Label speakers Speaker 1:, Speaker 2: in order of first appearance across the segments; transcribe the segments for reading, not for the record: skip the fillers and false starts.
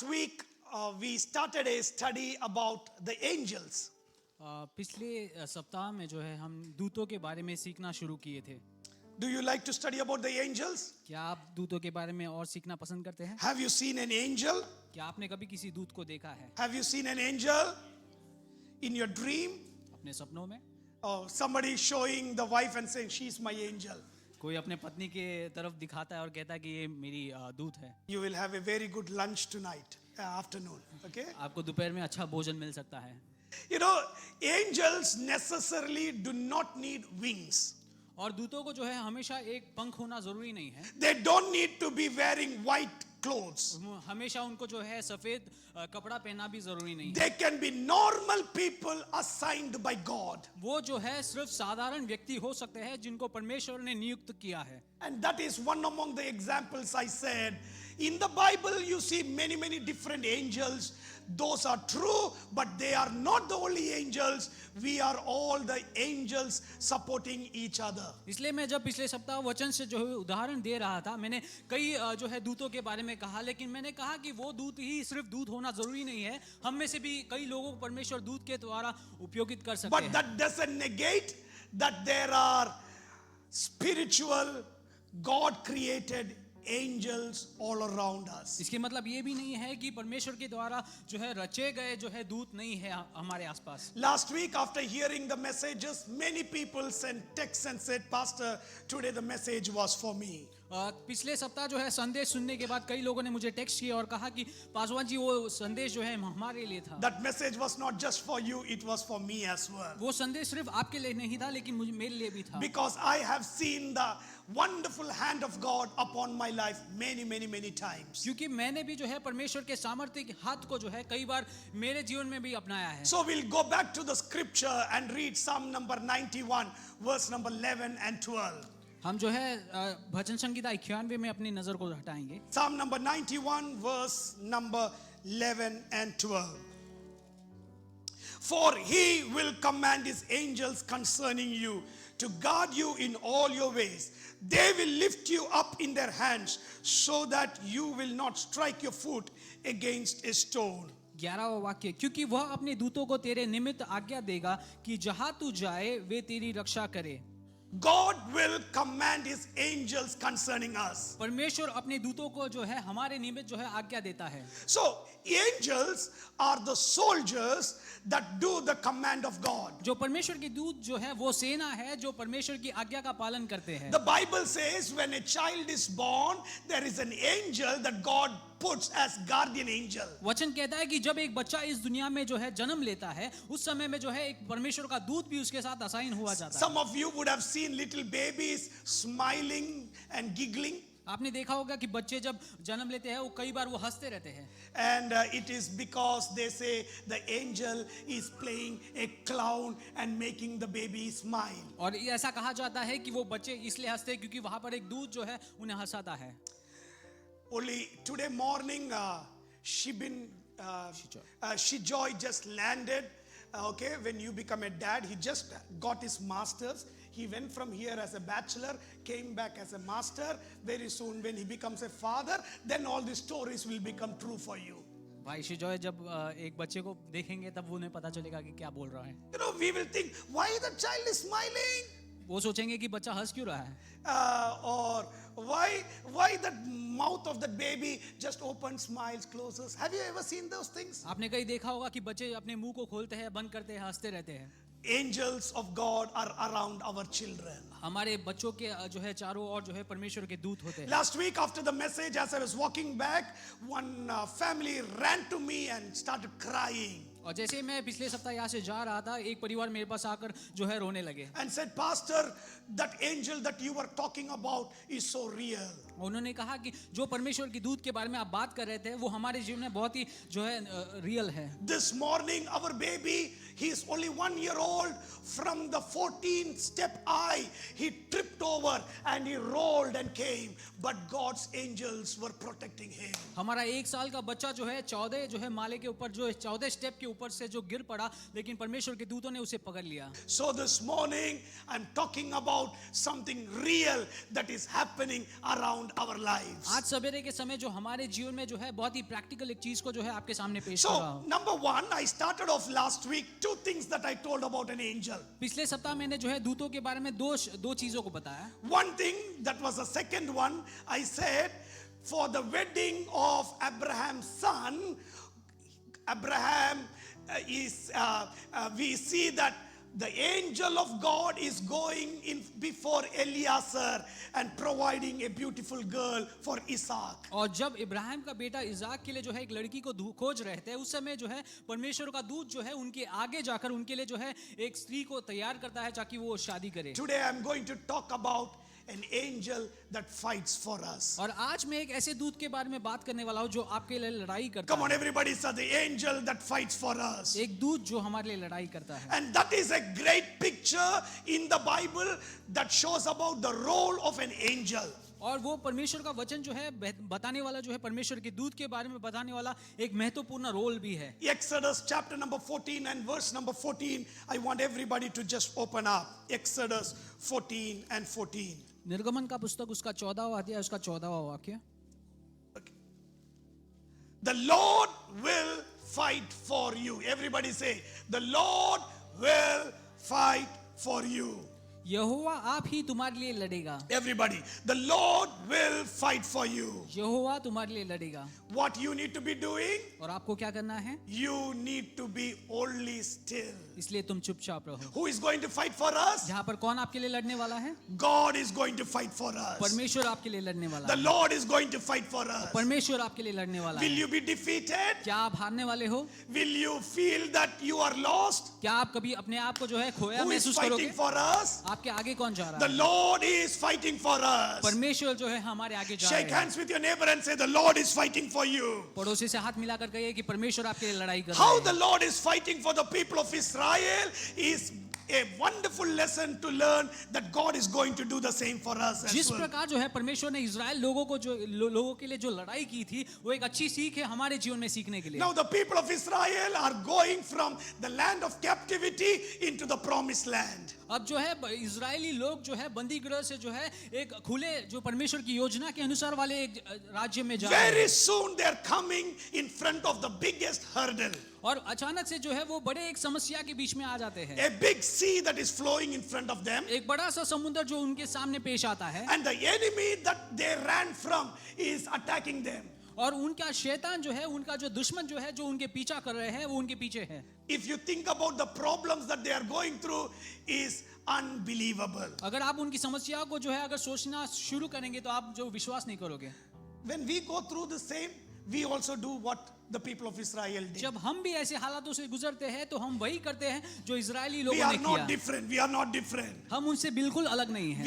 Speaker 1: week we started a study about the angels.
Speaker 2: पिछले सप्ताह में जो है हम दूतों के बारे में सीखना शुरू किए थे।
Speaker 1: Do you like to study about the angels?
Speaker 2: क्या आप दूतों के बारे में और सीखना पसंद करते हैं?
Speaker 1: Have you seen an angel?
Speaker 2: क्या आपने कभी किसी दूत को देखा है
Speaker 1: Have you seen an angel in your dream?
Speaker 2: अपने सपनों में?
Speaker 1: Or somebody showing the wife and saying, she's my angel.
Speaker 2: कोई अपने पत्नी के तरफ दिखाता है और कहता है कि ये मेरी दूत है।
Speaker 1: You will have a very good lunch tonight, afternoon. Okay?
Speaker 2: आपको दोपहर में अच्छा भोजन मिल सकता है।
Speaker 1: You know, angels necessarily do not need wings.
Speaker 2: और दूतों को जो है हमेशा एक पंख होना जरूरी नहीं है।
Speaker 1: They don't need to be wearing white clothes.
Speaker 2: हमेशा उनको जो है सफेद कपड़ा पहनना भी जरूरी नहीं है।
Speaker 1: They can be normal people assigned by God.
Speaker 2: वो जो है सिर्फ साधारण व्यक्ति हो सकते हैं जिनको परमेश्वर ने नियुक्त किया है।
Speaker 1: And that is one among the examples I said. In the Bible, you see many different angels. Those are true, but they are not the only angels. We are all the angels supporting each other.
Speaker 2: इसलिए मैं जब पिछले सप्ताह वचन से जो है उदाहरण दे रहा था, मैंने कई जो है दूतों के बारे में कहा, लेकिन मैंने कहा कि वो दूत ही सिर्फ दूत होना जरूरी नहीं है। हम में से भी कई लोगों को परमेश्वर दूत के द्वारा उपयोगित कर सकते
Speaker 1: But
Speaker 2: हैं।
Speaker 1: that doesn't negate that there are spiritual, God-created angels all around us.
Speaker 2: इसके मतलब ये भी नहीं है कि परमेश्वर के द्वारा जो है रचे गए जो है दूत नहीं है हमारे आसपास।
Speaker 1: Last week, after hearing the messages, many people sent texts and said, Pastor, today the message was for me.
Speaker 2: पिछले सप्ताह जो है संदेश सुनने के बाद कई लोगों ने मुझे टेक्स्ट किया और कहा कि पासवान जी वो संदेश जो है हमारे लिए था।
Speaker 1: That message was not just for you, it was for me as well.
Speaker 2: वो संदेश सिर्फ आपके लिए नहीं था लेकिन मेरे लिए भी था।
Speaker 1: Because I have seen the wonderful hand of God upon my life many times.
Speaker 2: क्योंकि मैंने भी जो है परमेश्वर के सामर्थ्य के हाथ को जो है कई बार मेरे जीवन में भी अपनाया है।
Speaker 1: So we'll go back to the scripture and read Psalm number 91, verse number 11 and 12.
Speaker 2: हम जो है भजन संगीता 91 में अपनी नजर को हटाएंगे।
Speaker 1: Psalm number 91, verse number 11 and 12. For he will command his angels concerning you to guard you in all your ways. They will lift you up in their hands so that you will not strike your foot against a stone.
Speaker 2: 11वां वाक्य, क्योंकि वह अपने दूतों को तेरे निमित्त आज्ञा देगा कि जहां तू जाए वे तेरी रक्षा करे।
Speaker 1: God will command his angels concerning us.
Speaker 2: परमेश्वर अपने दूतों को जो है हमारे निमित्त जो है आज्ञा देता है।
Speaker 1: So angels are the soldiers that do the command of God.
Speaker 2: जो परमेश्वर के दूत जो है वो सेना है जो परमेश्वर की आज्ञा का पालन करते हैं।
Speaker 1: The Bible says when a child is born, there is an angel that God puts as guardian angel.
Speaker 2: वचन कहता है कि जब एक बच्चा इस दुनिया में जो है जन्म लेता है, उस समय में जो है एक परमेश्वर का दूत भी उसके साथ असाइन हुआ जाता है।
Speaker 1: Some of you would have seen little babies smiling and giggling.
Speaker 2: आपने देखा होगा कि बच्चे जब जन्म लेते हैं वो कई बार वो हंसते रहते हैं।
Speaker 1: And it is because they say the angel is playing a clown and making the baby smile.
Speaker 2: और ऐसा कहा जाता है कि वो बच्चे इसलिए हंसते हैं क्योंकि वहां पर एक दूत जो है उन्हें हंसाता है।
Speaker 1: Only today morning, Shijoy just landed. Okay, when you become a dad, he just got his master's. He went from here as a bachelor, came back as a master. Very soon, when he becomes a father, then all these stories will become true for you.
Speaker 2: भाई शिजॉय जब एक बच्चे को देखेंगे तब उन्हें पता चलेगा कि क्या बोल रहा है।
Speaker 1: You know, we will think, why the child is smiling?
Speaker 2: वो सोचेंगे कि बच्चा हंस क्यों रहा है।
Speaker 1: Or why the mouth of that baby just opens, smiles, closes. Have you ever seen those things?
Speaker 2: आपने कहीं देखा होगा कि बच्चे अपने मुंह को खोलते हैं, बंद करते हैं, हंसते रहते हैं।
Speaker 1: Angels of God are around our children.
Speaker 2: हमारे बच्चों के जो है चारों ओर जो है परमेश्वर के दूत होते हैं।
Speaker 1: Last week after the message, as I was walking back, one family ran to me and started crying.
Speaker 2: और जैसे मैं पिछले सप्ताह यहाँ से जा रहा था, एक परिवार मेरे पास आकर जो है रोने लगे।
Speaker 1: And said, Pastor, that angel that you were talking about is so real.
Speaker 2: उन्होंने कहा कि जो परमेश्वर की दूत के बारे में आप बात कर रहे थे वो हमारे जीवन में बहुत ही जो है रियल है।
Speaker 1: This morning our baby He is only 1 year old. From the 14th step high, he tripped over and he rolled and came. But God's angels were protecting him.
Speaker 2: हमारा 1 साल का बच्चा जो है 14 जो है माले के ऊपर जो है 14 स्टेप के ऊपर से जो गिर पड़ा, लेकिन परमेश्वर के दूतों ने उसे पकड़ लिया.
Speaker 1: So this morning, I'm talking about something real that is happening around our lives.
Speaker 2: आज सवेरे के समय जो हमारे जीवन में जो है बहुत ही प्रैक्टिकल एक चीज को जो है आपके सामने पेश कर रहा
Speaker 1: So,
Speaker 2: हूँ.
Speaker 1: number one, I started off last week 2 things that I told about an angel.
Speaker 2: पिछले सप्ताह मैंने जो है दूतों के बारे में दो चीजों को बताया.
Speaker 1: One thing, that was the second one, I said, for the wedding of Abraham's son, Abraham we see that the angel of God is going in before Eliezer and providing a beautiful girl for Isaac.
Speaker 2: और जब इब्राहिम का बेटा इजाक के लिए जो है एक लड़की को खोज रहे थे, उस समय जो है परमेश्वर का दूत जो है उनके आगे जाकर उनके लिए जो है एक स्त्री को तैयार करता है ताकि वो शादी करे.
Speaker 1: Today I am going to talk about an angel that fights for us.
Speaker 2: और आज मैं एक ऐसे दूत के बारे में बात करने वाला हूँ जो आपके लिए लड़ाई करता
Speaker 1: Come on,
Speaker 2: है.
Speaker 1: everybody say the angel that fights for us.
Speaker 2: एक दूत जो हमारे लिए लड़ाई करता है.
Speaker 1: And that is a great picture in the Bible that shows about the role of an angel.
Speaker 2: और वो परमेश्वर का वचन जो है बताने वाला जो है परमेश्वर के दूत के बारे में बताने वाला एक महत्वपूर्ण रोल भी है.
Speaker 1: Exodus chapter number 14 and verse number 14. I want everybody to just open up. Exodus 14 and 14.
Speaker 2: निर्गमन का पुस्तक उसका 14वां अध्याय उसका 14वां वाक्य.
Speaker 1: The Lord will fight for you. Everybody say, the Lord will fight for you.
Speaker 2: यहोवा आप ही तुम्हारे लिए लड़ेगा.
Speaker 1: Everybody, the Lord will fight for you.
Speaker 2: यहोवा तुम्हारे लिए लड़ेगा.
Speaker 1: What you need to be doing?
Speaker 2: और आपको क्या करना है?
Speaker 1: You need to be only still.
Speaker 2: इसलिए तुम चुपचाप रहो.
Speaker 1: Who is going to fight for us?
Speaker 2: जहाँ पर कौन आपके लिए लड़ने वाला है?
Speaker 1: God is going to fight for us.
Speaker 2: परमेश्वर आपके लिए लड़ने वाला
Speaker 1: The
Speaker 2: है.
Speaker 1: Lord is going to fight for us.
Speaker 2: परमेश्वर आपके लिए लड़ने वाला
Speaker 1: Will
Speaker 2: है.
Speaker 1: you be defeated?
Speaker 2: क्या आप हारने वाले हो?
Speaker 1: Will you feel that you are lost?
Speaker 2: क्या आप कभी अपने आप को जो है खोया
Speaker 1: Who is
Speaker 2: महसूस
Speaker 1: fighting
Speaker 2: करोगे?
Speaker 1: for us?
Speaker 2: आपके आगे कौन जा रहा
Speaker 1: The
Speaker 2: है?
Speaker 1: Lord is fighting for us.
Speaker 2: परमेश्वर जो है हमारे आगे जा
Speaker 1: Shake
Speaker 2: रहे हैं.
Speaker 1: hands with your neighbor and say, the Lord is fighting for you.
Speaker 2: पड़ोसी से हाथ मिलाकर कहिए कि परमेश्वर आपके लिए लड़ाई कर
Speaker 1: How
Speaker 2: रहा
Speaker 1: the
Speaker 2: है.
Speaker 1: Lord is fighting for the people of Israel is a wonderful lesson to learn that God is going to do the same for us as
Speaker 2: जिस
Speaker 1: well.
Speaker 2: प्रकार जो है परमेश्वर ने इजराइल लोगों के लिए जो लड़ाई की थी वो एक अच्छी सीख है हमारे जीवन में सीखने के लिए.
Speaker 1: Now the people of Israel are going from the land of captivity into the promised land.
Speaker 2: अब जो है इजरायली लोग जो है बंदी गृह से जो है एक खुले जो परमेश्वर की योजना के अनुसार वाले एक राज्य में जा रहे हैं.
Speaker 1: Very soon they are coming in front of the biggest hurdle.
Speaker 2: और अचानक से जो है वो बड़े एक समस्या के बीच में आ जाते हैं.
Speaker 1: A big sea that is flowing in front of them.
Speaker 2: एक बड़ा सा समुद्र जो उनके सामने पेश आता है.
Speaker 1: And the enemy that they ran from is attacking them.
Speaker 2: और उनका शैतान जो है उनका जो दुश्मन जो है जो उनके पीछा कर रहे हैं वो उनके पीछे है.
Speaker 1: If you think about the problems that they are going through is unbelievable.
Speaker 2: अगर आप उनकी समस्या को जो है अगर सोचना शुरू करेंगे तो आप जो विश्वास नहीं करोगे.
Speaker 1: When we go through the same, we also do what the people of Israel did.
Speaker 2: जब हम भी ऐसे हालातों से गुजरते हैं तो हम वही करते हैं जो इजरायली
Speaker 1: We
Speaker 2: लोगों
Speaker 1: are
Speaker 2: ने
Speaker 1: not
Speaker 2: किया.
Speaker 1: different. We are not different.
Speaker 2: हम उनसे बिल्कुल अलग नहीं हैं.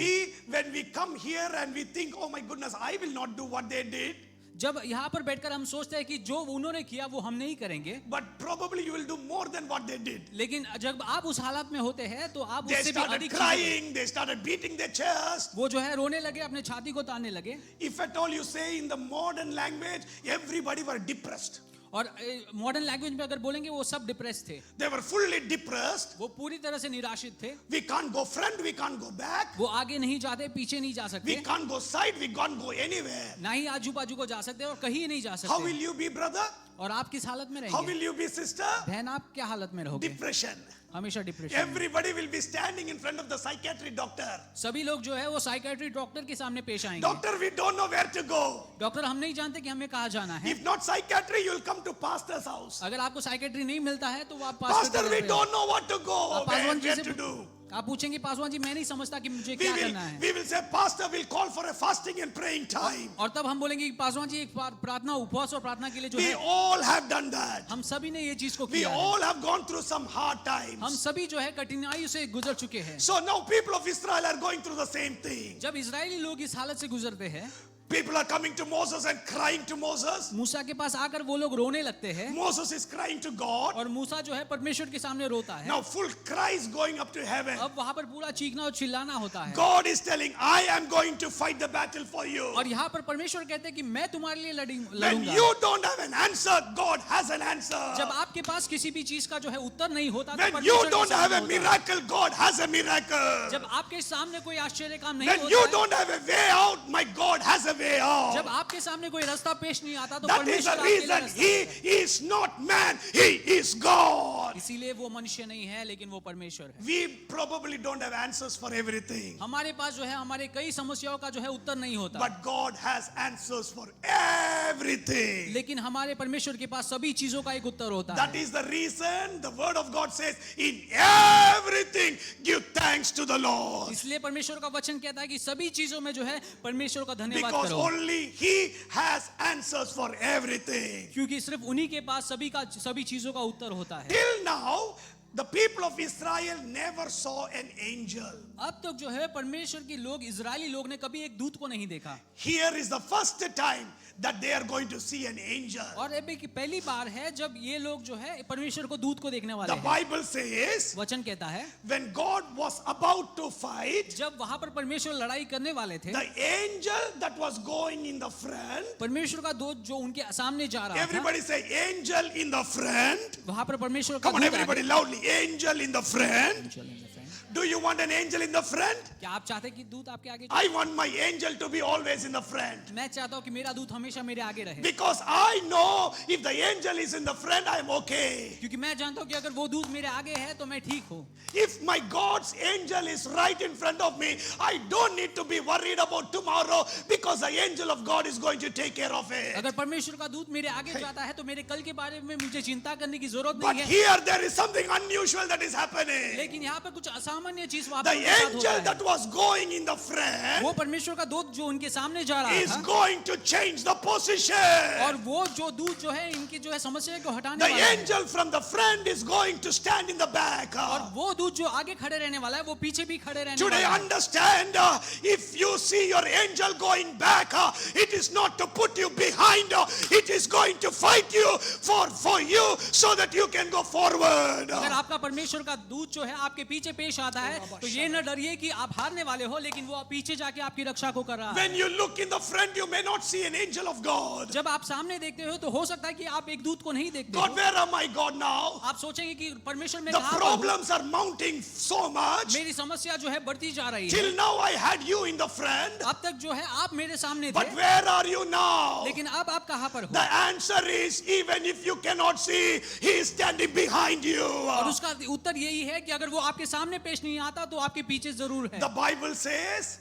Speaker 1: When we come here and we think, oh my goodness, I will not do what they did.
Speaker 2: जब यहाँ पर बैठकर हम सोचते हैं कि जो उन्होंने किया वो हम नहीं करेंगे.
Speaker 1: But probably you will do more than what they did.
Speaker 2: लेकिन जब आप उस हालत में होते हैं तो आप
Speaker 1: They
Speaker 2: उससे भी
Speaker 1: started
Speaker 2: अधिक
Speaker 1: crying. They started beating their chest.
Speaker 2: वो जो है रोने लगे अपने छाती को तानने लगे.
Speaker 1: If at all you say in the modern language, everybody were depressed.
Speaker 2: और मॉडर्न लैंग्वेज में अगर बोलेंगे वो सब डिप्रेस थे.
Speaker 1: They were fully depressed.
Speaker 2: वो पूरी तरह से निराशित थे.
Speaker 1: We can't go front, we can't go back.
Speaker 2: वो आगे नहीं जाते पीछे नहीं जा
Speaker 1: We
Speaker 2: सकते.
Speaker 1: can't go side, we can't go anywhere.
Speaker 2: ना ही आजू बाजू को जा सकते और कहीं नहीं जा
Speaker 1: How will
Speaker 2: सकते.
Speaker 1: you be, brother?
Speaker 2: और आप किस हालत में
Speaker 1: How
Speaker 2: रहेंगे?
Speaker 1: will you be, sister?
Speaker 2: बहन आप क्या हालत में रहोगे?
Speaker 1: Depression.
Speaker 2: हमेशा depression.
Speaker 1: Everybody will be standing in front of the psychiatric doctor.
Speaker 2: सभी लोग जो है वो साइकियाट्री डॉक्टर के सामने पेश आएंगे.
Speaker 1: Doctor, we don't know where to go.
Speaker 2: Doctor हम नहीं जानते कि हमें कहाँ जाना है.
Speaker 1: If not psychiatry, you will come to pastor's house.
Speaker 2: अगर आपको साइकियाट्री नहीं मिलता है तो आप
Speaker 1: Pastor, we don't know what to go,
Speaker 2: आप पासवान जी
Speaker 1: where
Speaker 2: से
Speaker 1: to do.
Speaker 2: आप पूछेंगे पासवान जी मैं नहीं समझता कि मुझे
Speaker 1: We
Speaker 2: क्या
Speaker 1: will,
Speaker 2: करना है.
Speaker 1: we will say, Pastor will call for a fasting and praying time.
Speaker 2: और तब हम बोलेंगे कि पासवान जी एक प्रार्थना उपवास और प्रार्थना के लिए जो
Speaker 1: We
Speaker 2: है
Speaker 1: all have done that.
Speaker 2: हम सभी ने ये चीज को
Speaker 1: We
Speaker 2: किया है.
Speaker 1: all have gone through some hard
Speaker 2: हम
Speaker 1: times.
Speaker 2: सभी जो है कठिनाइयों से गुजर चुके हैं.
Speaker 1: So now people of Israel are going through the same thing.
Speaker 2: जब इजरायली लोग इस हालत से गुजरते हैं
Speaker 1: People are coming to Moses and crying to Moses.
Speaker 2: मूसा के पास आकर वो लोग रोने लगते हैं
Speaker 1: Moses is crying to God.
Speaker 2: और मूसा जो है परमेश्वर के सामने रोता है।
Speaker 1: Now full cries going up to heaven.
Speaker 2: अब वहां पर पूरा चीखना और चिल्लाना होता है
Speaker 1: God is telling, I am going to fight the battle for you.
Speaker 2: और यहाँ पर परमेश्वर कहते हैं कि मैं तुम्हारे लिए
Speaker 1: When
Speaker 2: लड़ूंगा।
Speaker 1: you don't have an answer, God has an answer.
Speaker 2: जब आपके पास किसी भी चीज का जो है उत्तर नहीं होता तो
Speaker 1: When
Speaker 2: परमेश्वर
Speaker 1: you
Speaker 2: के
Speaker 1: don't
Speaker 2: सामने
Speaker 1: have a
Speaker 2: होता है।
Speaker 1: miracle, God has a miracle.
Speaker 2: जब आपके सामने कोई आश्चर्य काम नहीं
Speaker 1: When you
Speaker 2: होता है,
Speaker 1: don't have a way out, my God has a way
Speaker 2: जब
Speaker 1: out.
Speaker 2: आपके सामने कोई रास्ता पेश नहीं आता तो
Speaker 1: That is
Speaker 2: परमेश्वर
Speaker 1: the
Speaker 2: आपके लिए
Speaker 1: reason
Speaker 2: रास्ता
Speaker 1: He
Speaker 2: करता है।
Speaker 1: is not man, He is God.
Speaker 2: इसीलिए वो मनुष्य नहीं है लेकिन वो परमेश्वर है।
Speaker 1: We probably don't have answers for everything,
Speaker 2: हमारे पास जो है हमारे कई समस्याओं का जो है उत्तर नहीं होता,
Speaker 1: but God has answers for everything.
Speaker 2: लेकिन हमारे परमेश्वर के पास सभी चीजों का एक उत्तर होता
Speaker 1: That
Speaker 2: है।
Speaker 1: is the reason the word of God says, in everything give thanks to the Lord.
Speaker 2: इसलिए परमेश्वर का वचन कहता है कि सभी चीजों में जो है परमेश्वर का धन्यवाद
Speaker 1: Because
Speaker 2: करो,
Speaker 1: only He has answers for everything.
Speaker 2: क्योंकि सिर्फ उन्हीं के पास सभी चीजों का उत्तर होता है।
Speaker 1: Till now, the people of Israel never saw an angel.
Speaker 2: अब तक जो है परमेश्वर के लोग इजरायली लोग ने कभी एक दूत को नहीं देखा
Speaker 1: Here is the first time that they are going to see an angel.
Speaker 2: और अभी की पहली बार है जब ये लोग जो है परमेश्वर को दूत को देखने वाले
Speaker 1: The
Speaker 2: हैं।
Speaker 1: Bible says,
Speaker 2: वचन कहता है
Speaker 1: when God was about to fight,
Speaker 2: जब वहां पर परमेश्वर लड़ाई करने वाले थे,
Speaker 1: the angel that was going in the front,
Speaker 2: परमेश्वर का दूत जो उनके सामने जा रहा था,
Speaker 1: everybody say angel in the front.
Speaker 2: वहां पर परमेश्वर का
Speaker 1: Come on,
Speaker 2: दूत
Speaker 1: everybody loudly. Angel in the front.
Speaker 2: आगे-
Speaker 1: Do you want an angel in the front?
Speaker 2: क्या आप चाहते हैं कि दूत आपके आगे
Speaker 1: I want my angel to be always in the front.
Speaker 2: मैं चाहता हूँ कि मेरा दूत हमेशा मेरे आगे रहे,
Speaker 1: Because I know if the angel is in the front, I am okay.
Speaker 2: क्योंकि मैं जानता हूँ कि अगर वो दूत मेरे आगे है तो मैं ठीक हूँ।
Speaker 1: If my God's angel is right in front of me, I don't need to be worried about tomorrow because the angel of God is going to take care of it.
Speaker 2: अगर परमेश्वर का दूत मेरे आगे जाता है तो मेरे कल के बारे में मुझे चिंता करने की जरूरत
Speaker 1: But
Speaker 2: नहीं है।
Speaker 1: here there is something unusual that is happening.
Speaker 2: लेकिन यहाँ पर कुछ असामान्य चीज वहाँ
Speaker 1: The
Speaker 2: पर साथ
Speaker 1: angel
Speaker 2: होता
Speaker 1: that
Speaker 2: है।
Speaker 1: was going in the front
Speaker 2: वो परमेश्वर का दूत जो उनके सामने जा रहा
Speaker 1: is
Speaker 2: था
Speaker 1: going to change the position.
Speaker 2: और वो जो दूत जो है इनकी जो है समस्या को हटाने
Speaker 1: The
Speaker 2: वाला है
Speaker 1: angel from the front is going to stand in the back.
Speaker 2: और वो दूत जो आगे खड़े रहने वाला है वो पीछे भी खड़े रहने
Speaker 1: Today
Speaker 2: वाला है।
Speaker 1: understand, if you see your angel going back, it is not to put you behind, it is going to fight you for you so that you can go forward.
Speaker 2: अगर आपका परमेश्वर का दूत जो है आपके पीछे पेश आता है तो ये न डरिए कि आप हारने वाले हो, लेकिन वो पीछे जाके आपकी रक्षा को कर रहा है।
Speaker 1: When you look in the front, you may not see an angel of God.
Speaker 2: जब आप सामने देखते हो तो हो सकता है कि आप एक दूत को नहीं देखते
Speaker 1: God,
Speaker 2: हो।
Speaker 1: where am I, God, now?
Speaker 2: आप सोचेंगे कि परमेश्वर मैं
Speaker 1: The
Speaker 2: कहाँ पर हूँ?
Speaker 1: problems are mounting so much.
Speaker 2: मेरी समस्या जो है बढ़ती जा रही है।
Speaker 1: Till now I had you in the front,
Speaker 2: अब तक जो है आप मेरे सामने थे,
Speaker 1: but where are you now?
Speaker 2: लेकिन अब आप कहाँ पर हो?
Speaker 1: The answer is, even if you cannot see, He is standing behind you.
Speaker 2: और उसका उत्तर यही है कि अगर वो आपके सामने पेश नहीं आता तो आपके पीछे जरूर है।
Speaker 1: The Bible says,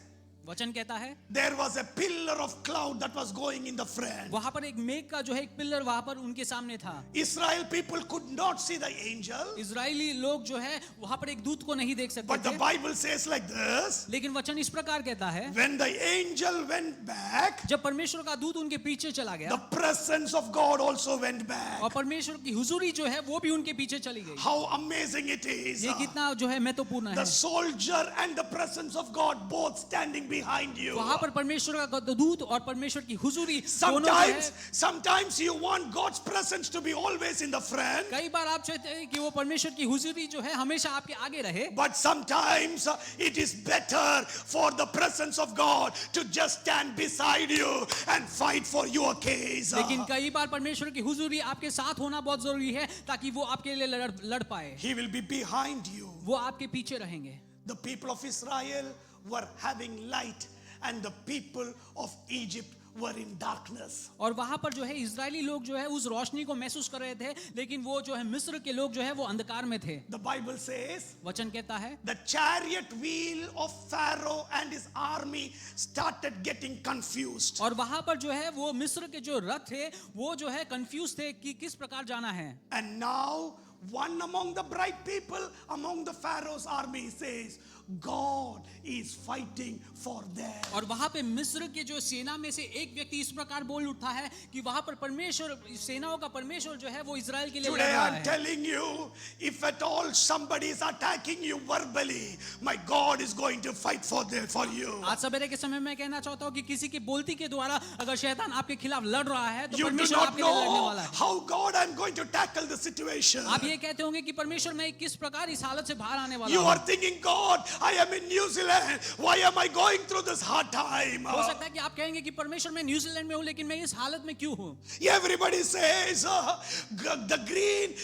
Speaker 2: वचन कहता है
Speaker 1: there was a pillar of cloud that was going in the front.
Speaker 2: वहां पर एक मेघ का जो है एक पिलर वहां पर उनके सामने था।
Speaker 1: Israel people could not see the angel,
Speaker 2: Israeli लोग जो है वहां पर एक दूत को नहीं देख सकते
Speaker 1: but the
Speaker 2: थे,
Speaker 1: Bible says like this,
Speaker 2: लेकिन वचन इस प्रकार कहता है
Speaker 1: when the angel went back,
Speaker 2: जब परमेश्वर का दूत उनके पीछे चला
Speaker 1: the
Speaker 2: गया
Speaker 1: presence of God also went back.
Speaker 2: और परमेश्वर की हुजूरी जो है वो भी उनके पीछे चली गई।
Speaker 1: How amazing it is.
Speaker 2: ये कितना जो है महत्वपूर्ण
Speaker 1: The
Speaker 2: है।
Speaker 1: soldier and the presence of God both standing behind you.
Speaker 2: वहां पर परमेश्वर का दूत और परमेश्वर की हुजूरी दोनों जो है।
Speaker 1: Sometimes you want God's presence to be always in the front,
Speaker 2: कई बार आप चाहते हैं कि वो परमेश्वर की हुजूरी जो है हमेशा आपके आगे रहे,
Speaker 1: but sometimes it is better for the presence of God to just stand beside you and fight for your case.
Speaker 2: लेकिन कई बार परमेश्वर की हुजूरी आपके साथ होना बहुत जरूरी है ताकि वो आपके लिए लड़ पाए।
Speaker 1: He will be behind you.
Speaker 2: वो आपके पीछे रहेंगे।
Speaker 1: The people of Israel were having light and the people of Egypt were in darkness.
Speaker 2: और वहां पर जो है इजरायली लोग जो है उस रोशनी को महसूस कर रहे थे, लेकिन वो जो है मिस्र के लोग जो है वो अंधकार में थे।
Speaker 1: The Bible says
Speaker 2: वचन कहता है
Speaker 1: the chariot wheel of Pharaoh and his army started getting confused.
Speaker 2: और वहां पर जो है वो मिस्र के जो रथ थे वो जो है कंफ्यूज थे कि किस प्रकार जाना है।
Speaker 1: And now one among the bright people among the Pharaoh's army says, God is fighting for them.
Speaker 2: और वहां पे मिस्र के जो सेना में से एक व्यक्ति इस प्रकार बोल उठा है कि वहां पर परमेश्वर, सेनाओं का परमेश्वर जो है वो इजराइल के लिए लड़
Speaker 1: Today
Speaker 2: रहा
Speaker 1: I'm
Speaker 2: है।
Speaker 1: telling you, if at all somebody is attacking you verbally, my God is going to fight for you.
Speaker 2: आज सवेरे के समय में कहना चाहता हूँ कि किसी की बोलती के द्वारा अगर शैतान आपके खिलाफ लड़ रहा है तो
Speaker 1: You do
Speaker 2: परमेश्वर
Speaker 1: not
Speaker 2: आपके लिए लड़ने
Speaker 1: know
Speaker 2: वाला है।
Speaker 1: how God I'm going to tackle the situation.
Speaker 2: आप ये कहते होंगे कि परमेश्वर मैं किस प्रकार इस हालत से बाहर आने वाला
Speaker 1: You
Speaker 2: हूँ।
Speaker 1: are thinking, God, I am in New Zealand. Why am I going through this hard time?
Speaker 2: हो सकता है कि आप कहेंगे कि परमेश्वर मैं न्यूजीलैंड में हूँ लेकिन मैं इस हालत में क्यों हूँ।
Speaker 1: Everybody says the green,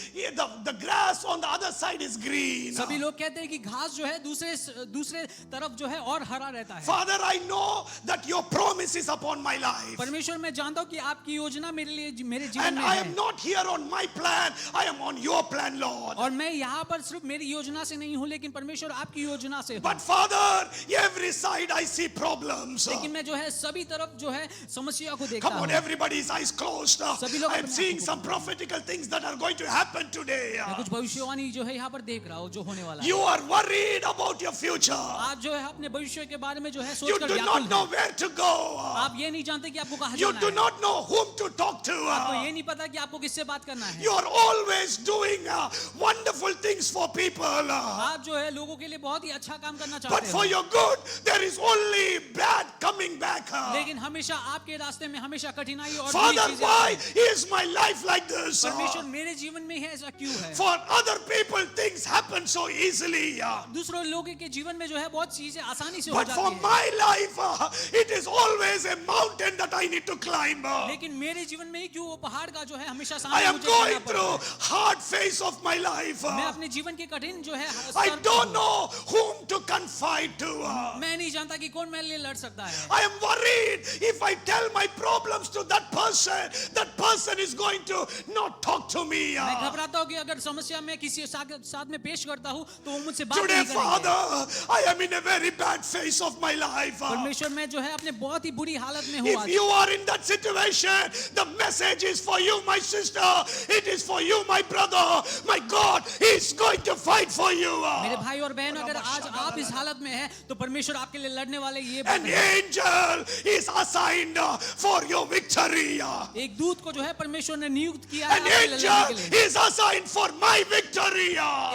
Speaker 1: the grass on the other side is green.
Speaker 2: सभी लोग कहते हैं कि घास जो है दूसरे तरफ जो है और हरा रहता है।
Speaker 1: Father, I know that your promise is upon my life.
Speaker 2: परमेश्वर मैं जानता हूँ कि आपकी योजना मेरे लिए, मेरे जीवन
Speaker 1: And
Speaker 2: में
Speaker 1: I
Speaker 2: है।
Speaker 1: am not here on my plan. I am on your plan, Lord.
Speaker 2: और मैं यहाँ पर सिर्फ मेरी योजना से नहीं हूँ लेकिन परमेश्वर आपकी योजना से हूँ।
Speaker 1: But Father, every side I see problems.
Speaker 2: लेकिन मैं जो है सभी तरफ जो है समस्या को देखता
Speaker 1: Come on,
Speaker 2: हूँ।
Speaker 1: everybody's eyes closed.
Speaker 2: सभी लोग
Speaker 1: I am
Speaker 2: अपने
Speaker 1: seeing
Speaker 2: आंखों को
Speaker 1: some prophetical things that are going to happen today.
Speaker 2: मैं कुछ भविष्यवाणी जो है यहाँ पर देख रहा हूँ जो होने वाला है।
Speaker 1: You are worried about your future.
Speaker 2: आप जो है अपने भविष्य के बारे में जो है
Speaker 1: You
Speaker 2: सोचकर
Speaker 1: do
Speaker 2: व्याकुल
Speaker 1: not
Speaker 2: हैं।
Speaker 1: know where to go.
Speaker 2: आप ये नहीं जानते कि आपको कहाँ
Speaker 1: You
Speaker 2: जाना
Speaker 1: do
Speaker 2: है।
Speaker 1: not know whom to talk to.
Speaker 2: आपको ये नहीं पता कि आपको किससे बात करना है।
Speaker 1: You are always doing wonderful things for people.
Speaker 2: आप जो है लोगों के लिए बहुत ही अच्छा काम करना
Speaker 1: But
Speaker 2: चाहते
Speaker 1: for
Speaker 2: हो
Speaker 1: your good, there is only bad coming back.
Speaker 2: लेकिन हमेशा आपके रास्ते में हमेशा कठिनाई और बुरी
Speaker 1: Father,
Speaker 2: चीजें
Speaker 1: why
Speaker 2: आती हैं।
Speaker 1: is my life like this?
Speaker 2: परमेश्वर मेरे जीवन में है ऐसा क्यों है।
Speaker 1: For other people, things happen so easily.
Speaker 2: दूसरों लोगों के जीवन में जो है बहुत चीजें आसानी से हो
Speaker 1: But for
Speaker 2: जाती है
Speaker 1: my life, it is always a mountain that I need to climb.
Speaker 2: लेकिन मेरे जीवन में ही क्यों वो पहाड़ का जो है हमेशा
Speaker 1: I
Speaker 2: सामने
Speaker 1: am
Speaker 2: मुझे
Speaker 1: going
Speaker 2: करना
Speaker 1: through
Speaker 2: पड़ता है।
Speaker 1: hard phase of my life.
Speaker 2: मैं अपने जीवन के कठिन जो है
Speaker 1: I
Speaker 2: स्तर पर
Speaker 1: don't
Speaker 2: हूँ।
Speaker 1: know whom to confide to.
Speaker 2: मैं नहीं जानता कि कौन मेरे लिए लड़ सकता है।
Speaker 1: I am worried if I tell my problems to that person is going to not talk to me.
Speaker 2: मैं घबराता हूँ कि अगर समस्या मैं किसी साथ में पेश करता हूँ तो वो मुझसे बात
Speaker 1: Today,
Speaker 2: नहीं करेंगे।
Speaker 1: Father, I am in a very bad phase of my life.
Speaker 2: परमेश्वर मैं जो है अपने बहुत ही बुरी हालत में हूँ
Speaker 1: If
Speaker 2: आज।
Speaker 1: you are in that situation, the message is for you, my sister. It is for you, my brother. My God is going to fight for you.
Speaker 2: मेरे भाई और बहन अगर आज आप इस हालत में हैं तो परमेश्वर आपके लिए लड़ने वाले ये बात
Speaker 1: An
Speaker 2: है।
Speaker 1: angel is assigned for your victory.
Speaker 2: एक दूत को जो है परमेश्वर ने नियुक्त किया है
Speaker 1: An
Speaker 2: आपके लिए लड़ने के
Speaker 1: angel
Speaker 2: लिए।
Speaker 1: is assigned for my victory.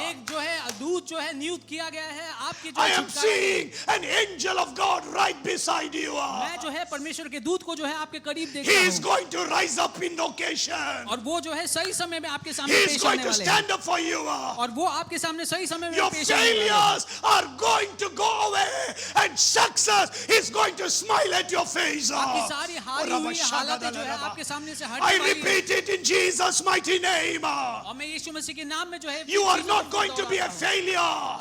Speaker 2: एक जो है दूत जो है नियुक्त किया गया है आपके जो
Speaker 1: I
Speaker 2: है
Speaker 1: am
Speaker 2: छुटकारे के
Speaker 1: seeing
Speaker 2: लिए।
Speaker 1: an angel of God right beside you.
Speaker 2: मैं जो है परमेश्वर के दूत को जो है आपके करीब देख
Speaker 1: He
Speaker 2: रहा
Speaker 1: is
Speaker 2: हूँ
Speaker 1: going to rise up in occasion.
Speaker 2: और वो जो है सही समय में आपके
Speaker 1: He
Speaker 2: सामने
Speaker 1: is
Speaker 2: पेश
Speaker 1: going
Speaker 2: आने
Speaker 1: to
Speaker 2: वाले हैं
Speaker 1: stand up for you.
Speaker 2: और वो आपके सामने सही समय में
Speaker 1: Your
Speaker 2: पेश आने वाले हैं।
Speaker 1: failures are going to go away and success is going to smile at your face.
Speaker 2: आपकी सारी हारी हुई हालतें जो है आपके सामने से हटने
Speaker 1: I
Speaker 2: वाली है।
Speaker 1: repeat it in Jesus' mighty name.
Speaker 2: और मैं यीशु मसीह के नाम में जो है
Speaker 1: You are
Speaker 2: चीजों
Speaker 1: not
Speaker 2: को
Speaker 1: going to be a
Speaker 2: दोहराता हूँ।
Speaker 1: failure.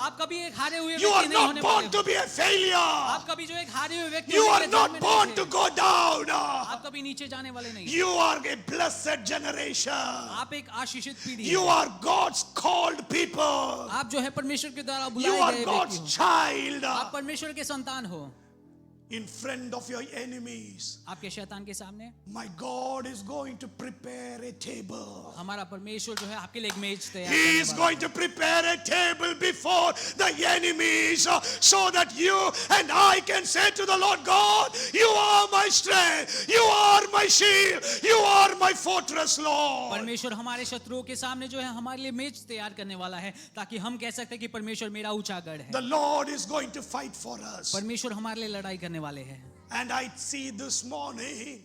Speaker 2: आप कभी एक हारे हुए
Speaker 1: You
Speaker 2: व्यक्ति
Speaker 1: are
Speaker 2: नहीं
Speaker 1: not
Speaker 2: होने
Speaker 1: born
Speaker 2: वाले
Speaker 1: to
Speaker 2: हो।
Speaker 1: be a failure.
Speaker 2: आप कभी जो एक हारे हुए व्यक्ति
Speaker 1: You
Speaker 2: होने
Speaker 1: are
Speaker 2: के
Speaker 1: not
Speaker 2: जन्म में
Speaker 1: born
Speaker 2: नहीं
Speaker 1: to
Speaker 2: थे।
Speaker 1: go down.
Speaker 2: आप कभी नीचे जाने वाले नहीं।
Speaker 1: You are a blessed generation.
Speaker 2: आप एक आशीषित पीढ़ी
Speaker 1: You
Speaker 2: हैं।
Speaker 1: are God's called people.
Speaker 2: आप जो है परमेश्वर के द्वारा
Speaker 1: You
Speaker 2: बुलाए
Speaker 1: are
Speaker 2: गए व्यक्ति
Speaker 1: God's
Speaker 2: हो।
Speaker 1: child.
Speaker 2: आप परमेश्वर के संतान हो।
Speaker 1: In front of your enemies,
Speaker 2: आपके शैतान के सामने
Speaker 1: my God is going to prepare a table.
Speaker 2: हमारा परमेश्वर जो है आपके लिए एक मेज तैयार
Speaker 1: He
Speaker 2: करने
Speaker 1: is
Speaker 2: वाला
Speaker 1: going to prepare a table before the enemies so that you and I can say to the Lord God, you are my strength, you are my shield, you are my fortress, Lord.
Speaker 2: परमेश्वर हमारे शत्रुओं के सामने जो है हमारे लिए मेज तैयार करने वाला है ताकि हम कह सकते हैं कि परमेश्वर मेरा ऊंचा गढ़ है।
Speaker 1: The Lord is going to fight for us.
Speaker 2: परमेश्वर हमारे लिए लड़ाई करने वाले हैं।
Speaker 1: And I see this morning,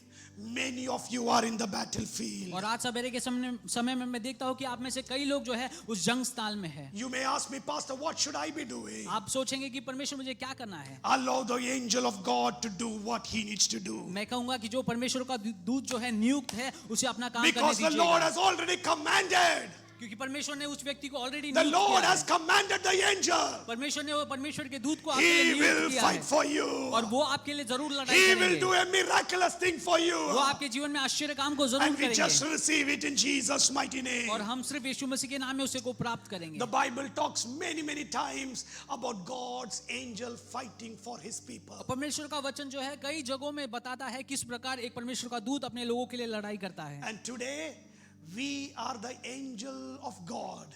Speaker 1: many of you are in the battlefield.
Speaker 2: और आज सवेरे के समय में मैं देखता हूँ कि आप में से कई लोग जो है उस जंग स्थल में है।
Speaker 1: You may ask me, Pastor, what should I be doing?
Speaker 2: आप सोचेंगे कि परमेश्वर मुझे क्या करना है।
Speaker 1: Allow the angel of God to do what he needs to do.
Speaker 2: मैं कहूंगा कि जो परमेश्वर का दूत जो है नियुक्त है उसे अपना काम करने
Speaker 1: Because the Lord
Speaker 2: दीजिएगा
Speaker 1: has already commanded.
Speaker 2: क्योंकि परमेश्वर ने उस व्यक्ति को ऑलरेडी
Speaker 1: The
Speaker 2: नियुक्त
Speaker 1: Lord
Speaker 2: किया
Speaker 1: has
Speaker 2: है।
Speaker 1: commanded the angel.
Speaker 2: परमेश्वर ने वो परमेश्वर के दूत को आपके
Speaker 1: He
Speaker 2: लिए
Speaker 1: will
Speaker 2: नियुक्त किया
Speaker 1: fight
Speaker 2: है
Speaker 1: for you.
Speaker 2: और वो आपके लिए जरूर लड़ाई
Speaker 1: He will
Speaker 2: करेंगे।
Speaker 1: do a miraculous thing for you.
Speaker 2: वो आपके जीवन में आश्चर्य काम को जरूर
Speaker 1: And we just
Speaker 2: करेंगे
Speaker 1: receive it in Jesus' mighty name.
Speaker 2: और हम सिर्फ यीशु मसीह के नाम में उसे को प्राप्त करेंगे।
Speaker 1: The Bible talks many times about God's angel fighting for his people.
Speaker 2: परमेश्वर का वचन जो है कई जगहों में बताता है किस प्रकार एक परमेश्वर का दूत अपने लोगों के लिए लड़ाई करता है।
Speaker 1: And today we are the angel of God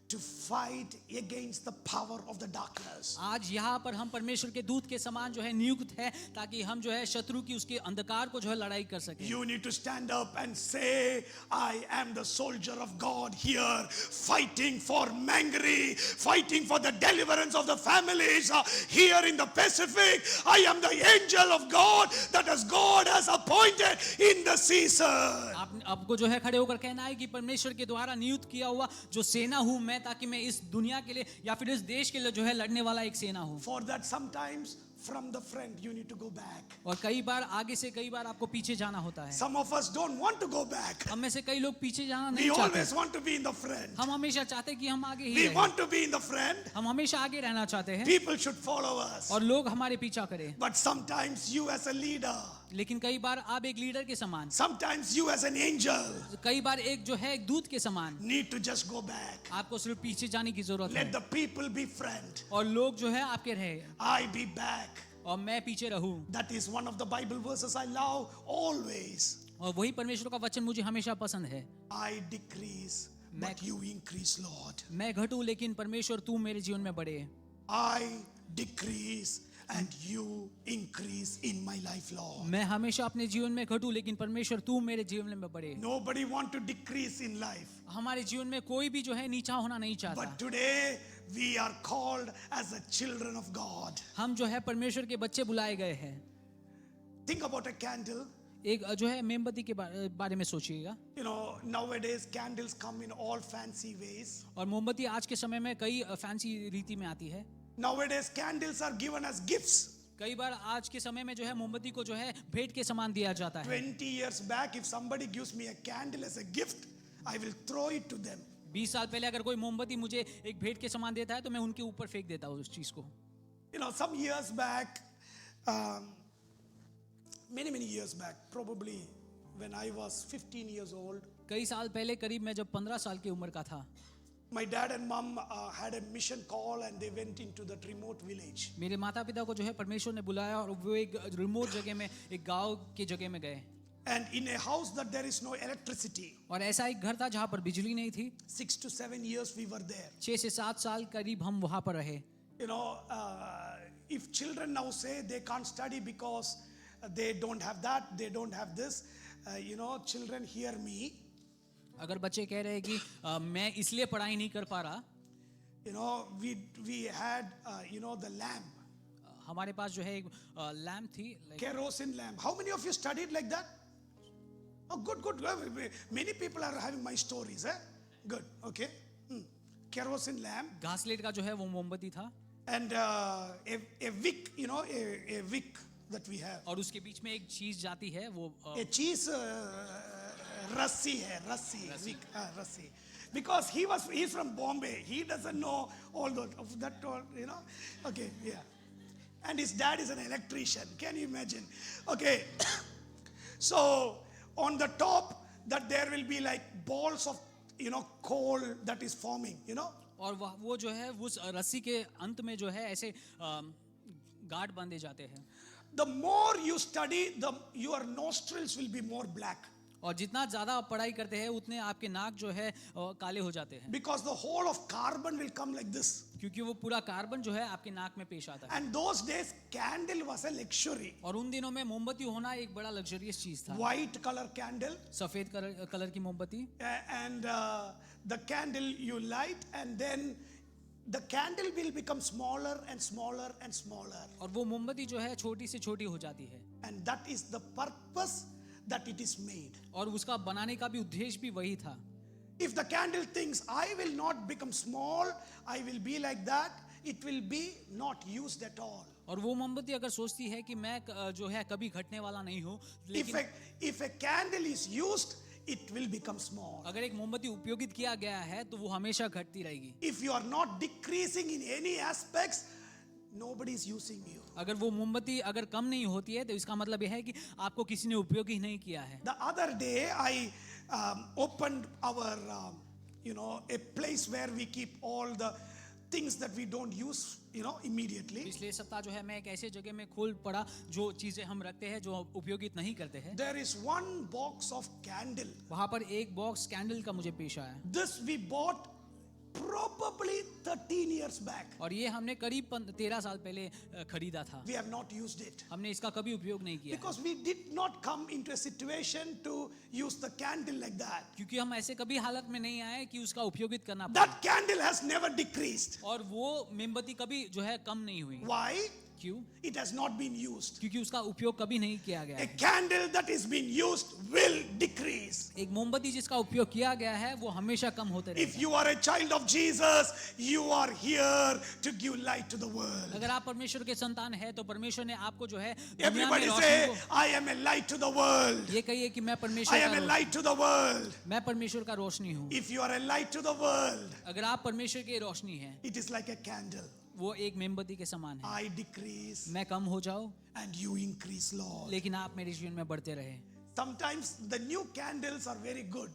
Speaker 1: to fight against the power of the darkness.
Speaker 2: आज यहाँ पर हम परमेश्वर के दूत के समान जो है नियुक्त है ताकि हम जो है शत्रु की उसके अंधकार को जो है लड़ाई कर सके।
Speaker 1: You need to stand up and say, I am the soldier of God here, fighting for Mangere, fighting for the deliverance of the families here in the Pacific. I am the angel of God that as God has appointed in the season.
Speaker 2: आपको जो है खड़े होकर कहना है कि परमेश्वर के द्वारा नियुक्त किया हुआ जो सेना हूँ मैं, ताकि मैं इस दुनिया के लिए या फिर इस देश के लिए जो है लड़ने वाला एक सेना हूँ।
Speaker 1: For that sometimes from the front you need to go back.
Speaker 2: और कई बार आगे से कई बार आपको पीछे जाना होता है।
Speaker 1: Some of us don't want to go back.
Speaker 2: हम में से कई लोग पीछे जाना
Speaker 1: We
Speaker 2: नहीं चाहते।
Speaker 1: always want to be in the front.
Speaker 2: हम हमेशा चाहते हैं कि हम आगे ही
Speaker 1: We
Speaker 2: रहें।
Speaker 1: want to be in the front.
Speaker 2: हम हमेशा आगे रहना चाहते हैं
Speaker 1: People should follow us.
Speaker 2: और लोग हमारे पीछा करें।
Speaker 1: But sometimes you as a leader,
Speaker 2: लेकिन कई बार आप एक लीडर के समान,
Speaker 1: sometimes you as an angel
Speaker 2: कई बार एक जो है एक दूत के समान
Speaker 1: need to just go back.
Speaker 2: आपको सिर्फ पीछे जाने की जरूरत
Speaker 1: Let
Speaker 2: है
Speaker 1: the people be front.
Speaker 2: और लोग जो है आपके रहे
Speaker 1: I be back.
Speaker 2: और मैं पीछे रहूं।
Speaker 1: That is one of the Bible verses I love always.
Speaker 2: और वही परमेश्वर का वचन मुझे हमेशा पसंद है।
Speaker 1: I decrease, but you increase, Lord.
Speaker 2: मैं घटूं लेकिन परमेश्वर तू मेरे जीवन में बढ़े।
Speaker 1: I decrease and you increase in my life, Lord.
Speaker 2: मैं हमेशा अपने जीवन में घटूं लेकिन परमेश्वर तू मेरे जीवन में बढ़े।
Speaker 1: Nobody want to decrease in life.
Speaker 2: हमारे जीवन में कोई भी जो है नीचा होना नहीं चाहता।
Speaker 1: But today we are called as the children of God.
Speaker 2: हम जो है परमेश्वर के बच्चे बुलाए गए हैं।
Speaker 1: Think about a candle.
Speaker 2: एक जो है मोमबत्ती के बारे में सोचिएगा।
Speaker 1: You know, nowadays candles come in all fancy ways.
Speaker 2: और मोमबत्ती आज के समय में कई फैंसी रीति में आती है।
Speaker 1: Nowadays candles are given as gifts.
Speaker 2: कई बार आज के समय में जो है मोमबत्ती को जो है भेंट के समान दिया जाता है।
Speaker 1: 20 years back, if somebody gives me a candle as a gift, I will throw it to them.
Speaker 2: 20 साल पहले अगर कोई मोमबत्ती मुझे एक भेंट के समान देता है तो मैं उनके ऊपर फेंक देता हूँ उस चीज को।
Speaker 1: You know, some years back, many years back, probably when I was 15 years old,
Speaker 2: कई साल पहले करीब मैं जब 15 साल की उम्र का था,
Speaker 1: my dad and mom had a mission call and they went into that remote village.
Speaker 2: मेरे माता पिता को जो है परमेश्वर ने बुलाया और वो एक रिमोट जगह में, एक गांव की जगह में गए।
Speaker 1: And in a house that there is no electricity.
Speaker 2: और ऐसा एक घर था जहाँ पर बिजली नहीं थी।
Speaker 1: 6 to 7 years we were there.
Speaker 2: 6 से 7 साल करीब हम वहाँ पर रहे।
Speaker 1: You know, if children now say they can't study because they don't have that, they don't have this, you know, children hear me.
Speaker 2: अगर बच्चे कह रहे हैं कि मैं इसलिए पढ़ाई नहीं कर पा रहा,
Speaker 1: You know, we had, you know, the lamp.
Speaker 2: हमारे पास जो है एक लैम्प थी,
Speaker 1: Kerosene lamp. How many of you studied like that? Oh, good. Many people are having my stories, eh? Good, okay. Kerosene lamp.
Speaker 2: घासलेट का जो है वो मोमबत्ती था।
Speaker 1: And a wick, you know, a wick that we have.
Speaker 2: और उसके बीच में एक चीज जाती है वो
Speaker 1: A cheese rassi hai, wick, rassi. Because he's from Bombay. He doesn't know all that, you know. Okay, yeah. And his dad is an electrician. Can you imagine? Okay. So on the top that there will be like balls of, you know, coal that is forming, you know.
Speaker 2: और वो जो है उस रस्सी के अंत में जो है ऐसे गांठ बांधे जाते हैं।
Speaker 1: The more you study, your nostrils will be more black.
Speaker 2: और जितना ज्यादा आप पढ़ाई करते हैं उतने आपके नाक जो है काले हो जाते हैं।
Speaker 1: Because the whole of carbon will come like this.
Speaker 2: क्योंकि वो पूरा कार्बन जो है आपके नाक में पेश आता है।
Speaker 1: And those days candle was a luxury.
Speaker 2: और उन दिनों में मोमबत्ती होना एक बड़ा लग्जरियस चीज था।
Speaker 1: White color candle.
Speaker 2: सफेद कलर की मोमबत्ती।
Speaker 1: And the candle you light and then the candle will become smaller and smaller and smaller.
Speaker 2: और वो मोमबत्ती जो है छोटी से छोटी हो जाती है।
Speaker 1: And that is the purpose that it is made.
Speaker 2: और उसका बनाने का भी उद्देश्य भी वही था।
Speaker 1: If the candle thinks I will not become small, I will be like that, it will be not used at all.
Speaker 2: और वो मोमबत्ती अगर सोचती है कि मैं जो है कभी घटने वाला नहीं हूँ, लेकिन
Speaker 1: If a candle is used, it will become small.
Speaker 2: अगर एक मोमबत्ती उपयोगित किया गया है तो वो हमेशा घटती रहेगी।
Speaker 1: If you are not decreasing in any aspects, nobody is using you.
Speaker 2: अगर वो मोमबत्ती अगर कम नहीं होती है तो इसका मतलब यह है कि आपको किसी ने उपयोग ही नहीं किया है।
Speaker 1: The other day I opened our, you know, a place where we keep all the things that we don't use, you know, immediately.
Speaker 2: पिछले सप्ताह जो है मैं एक ऐसे जगह में खोल पड़ा जो चीजें हम रखते हैं जो उपयोगित नहीं करते हैं।
Speaker 1: There is one box of candle.
Speaker 2: वहाँ पर एक बॉक्स कैंडल का मुझे पेश आया।
Speaker 1: This we bought probably 13 years back.
Speaker 2: और ये हमने करीब 13 साल पहले खरीदा था.
Speaker 1: We have not used it.
Speaker 2: हमने इसका कभी उपयोग नहीं किया है.
Speaker 1: Because we did not come into a situation to use the candle like that.
Speaker 2: क्योंकि हम ऐसे कभी हालत में नहीं आए कि उसका उपयोगित करना पड़े.
Speaker 1: That candle has never decreased.
Speaker 2: और वो मोमबत्ती कभी जो है कम नहीं हुई.
Speaker 1: Why?
Speaker 2: क्यों?
Speaker 1: It has not been used.
Speaker 2: क्योंकि उसका उपयोग कभी नहीं किया गया
Speaker 1: A
Speaker 2: है.
Speaker 1: candle that is being used will decrease.
Speaker 2: एक मोमबत्ती जिसका उपयोग किया गया है वो हमेशा कम होते
Speaker 1: If
Speaker 2: रहेगा.
Speaker 1: you are a child of Jesus, you are here to give light to the world.
Speaker 2: अगर आप परमेश्वर के संतान है तो परमेश्वर ने आपको जो है दुनिया में
Speaker 1: Everybody
Speaker 2: रोशनी
Speaker 1: say,
Speaker 2: को.
Speaker 1: I am a light to the world.
Speaker 2: ये कहिए कि मैं
Speaker 1: I
Speaker 2: परमेश्वर
Speaker 1: am a
Speaker 2: का
Speaker 1: light to the world.
Speaker 2: मैं परमेश्वर का रोशनी हूँ.
Speaker 1: If you are a light to the world,
Speaker 2: अगर आप परमेश्वर की रोशनी है
Speaker 1: it is like a candle.
Speaker 2: वो एक मोमबत्ती के समान है.
Speaker 1: I decrease
Speaker 2: मैं कम हो जाऊं
Speaker 1: and you increase, Lord.
Speaker 2: लेकिन आप मेरे जीवन में बढ़ते रहे.
Speaker 1: Sometimes the new candles are very good.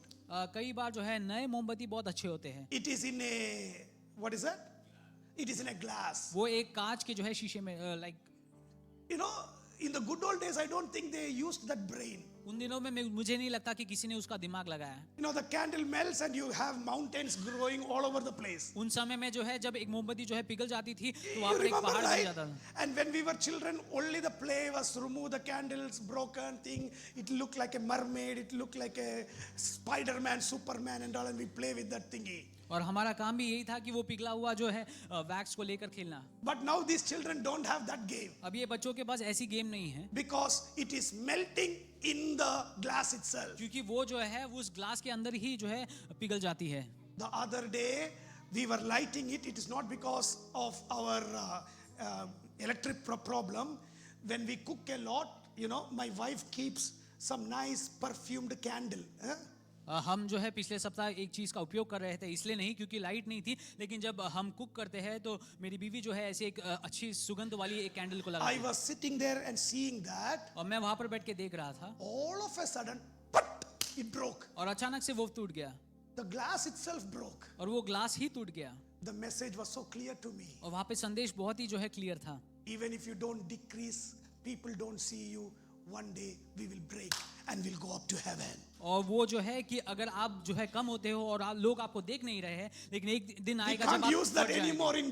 Speaker 2: कई बार जो है नए मोमबत्ती बहुत अच्छे होते हैं.
Speaker 1: It is in a, what is that? It is in a glass.
Speaker 2: वो एक कांच के जो है शीशे में like
Speaker 1: You know, in the good old days, I don't think they used that brain.
Speaker 2: उन दिनों में मुझे नहीं लगता कि किसी ने उसका दिमाग लगाया.
Speaker 1: You know, the candle melts and you have mountains growing all over the place.
Speaker 2: उन समय में जो है जब एक मोमबत्ती जो है पिघल जाती थी तो
Speaker 1: You
Speaker 2: वहाँ पर एक
Speaker 1: remember,
Speaker 2: पहाड़ बन
Speaker 1: right?
Speaker 2: जाता था.
Speaker 1: And when we were children, only the play was remove the candles, broken thing. It looked like a mermaid. It looked like a Spider-Man, Superman, and all. And we play with that thingy.
Speaker 2: और हमारा काम भी यही था कि वो पिघला हुआ जो है वैक्स को लेकर खेलना.
Speaker 1: But now these children don't have that game
Speaker 2: अब ये बच्चों के पास ऐसी गेम नहीं है
Speaker 1: because it is melting in the glass itself.
Speaker 2: क्योंकि वो जो है वो उस ग्लास के अंदर ही जो है पिघल जाती है.
Speaker 1: The other day, we were lighting it. It is not because of our electric problem. When we cook a lot, you know, my wife keeps some nice perfumed candle.
Speaker 2: हम जो है पिछले सप्ताह एक चीज का उपयोग कर रहे थे इसलिए नहीं क्योंकि लाइट नहीं थी लेकिन जब हम कुक करते हैं तो मेरी बीवी जो है ऐसे एक अच्छी सुगंध वाली एक कैंडल को
Speaker 1: I
Speaker 2: लगाई.
Speaker 1: was sitting there and seeing that.
Speaker 2: और मैं वहां पर बैठ के देख रहा था
Speaker 1: All of a sudden, but it broke.
Speaker 2: और अचानक से वो टूट गया
Speaker 1: The glass itself broke.
Speaker 2: और वो ग्लास ही टूट गया.
Speaker 1: The message was so clear to me.
Speaker 2: और वहां पे संदेश बहुत ही जो है क्लियर था.
Speaker 1: Even if you don't decrease, people don't see you. One day we will break and we'll go up to heaven.
Speaker 2: और वो जो है कि अगर आप जो है कम होते हो और लोग आपको देख नहीं रहे हैं लेकिन एक दिन
Speaker 1: We
Speaker 2: आएगा
Speaker 1: can't
Speaker 2: जब
Speaker 1: use
Speaker 2: आप
Speaker 1: that
Speaker 2: बढ़ जाएंगे.
Speaker 1: anymore in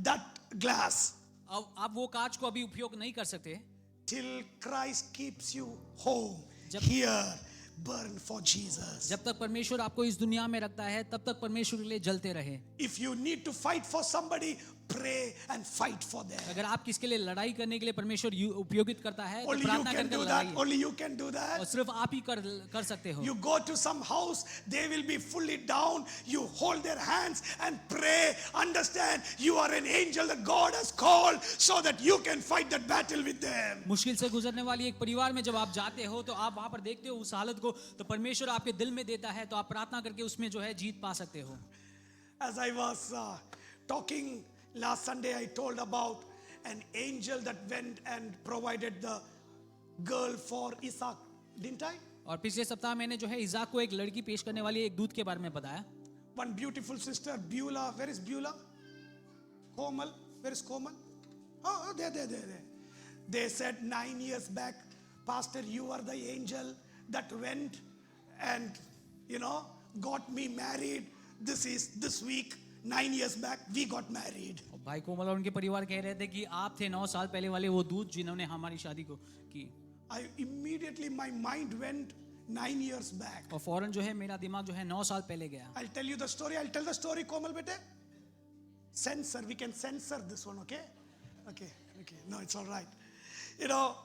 Speaker 1: that glass.
Speaker 2: अब आप वो कांच को अभी उपयोग नहीं कर सकते
Speaker 1: Till Christ keeps you home.
Speaker 2: जब-
Speaker 1: Here, burn for Jesus.
Speaker 2: जब तक परमेश्वर आपको इस दुनिया में रखता है तब तक परमेश्वर के लिए जलते रहे.
Speaker 1: If you need to fight for somebody, pray and fight for them.
Speaker 2: अगर आप किसके लिए लड़ाई करने के लिए परमेश्वर उपयोगित करता है तो
Speaker 1: Only you
Speaker 2: प्रार्थना
Speaker 1: can
Speaker 2: करके
Speaker 1: do
Speaker 2: लड़ाई.
Speaker 1: that. Only you can do
Speaker 2: और
Speaker 1: that.
Speaker 2: सिर्फ आप ही कर सकते हो.
Speaker 1: You go to some house, they will be fully down. You hold their hands and pray. Understand, you are an angel that God has called so that you can fight that battle with them.
Speaker 2: मुश्किल से गुजरने वाली एक परिवार में जब आप जाते हो तो आप वहां पर देखते हो उस हालत को तो परमेश्वर आपके दिल में देता है तो आप प्रार्थना करके उसमें जो है जीत पा सकते हो.
Speaker 1: As I was talking last Sunday, I told about an angel that went and provided the girl for Isaac, didn't I?
Speaker 2: और पिछले सप्ताह मैंने जो है इजाक को एक लड़की पेश करने वाली एक दूत के बारे में बताया.
Speaker 1: One beautiful sister, Beulah. Where is Beulah? Komal. Where is Komal? Oh, there. They said 9 years back, Pastor, you are the angel that went and, you know, got me married. This week, 9 years back, we got married.
Speaker 2: और भाई कोमल और उनके परिवार कह रहे थे कि आप थे 9 साल पहले वाले वो दूत जिन्होंने हमारी शादी को की.
Speaker 1: Immediately my mind went 9 years back.
Speaker 2: और फौरन जो है मेरा दिमाग जो है 9 साल पहले गया.
Speaker 1: I'll tell you the story. I'll tell the story, Komal bete. Censor. We can censor this one, okay? Okay. No, it's all right. You know,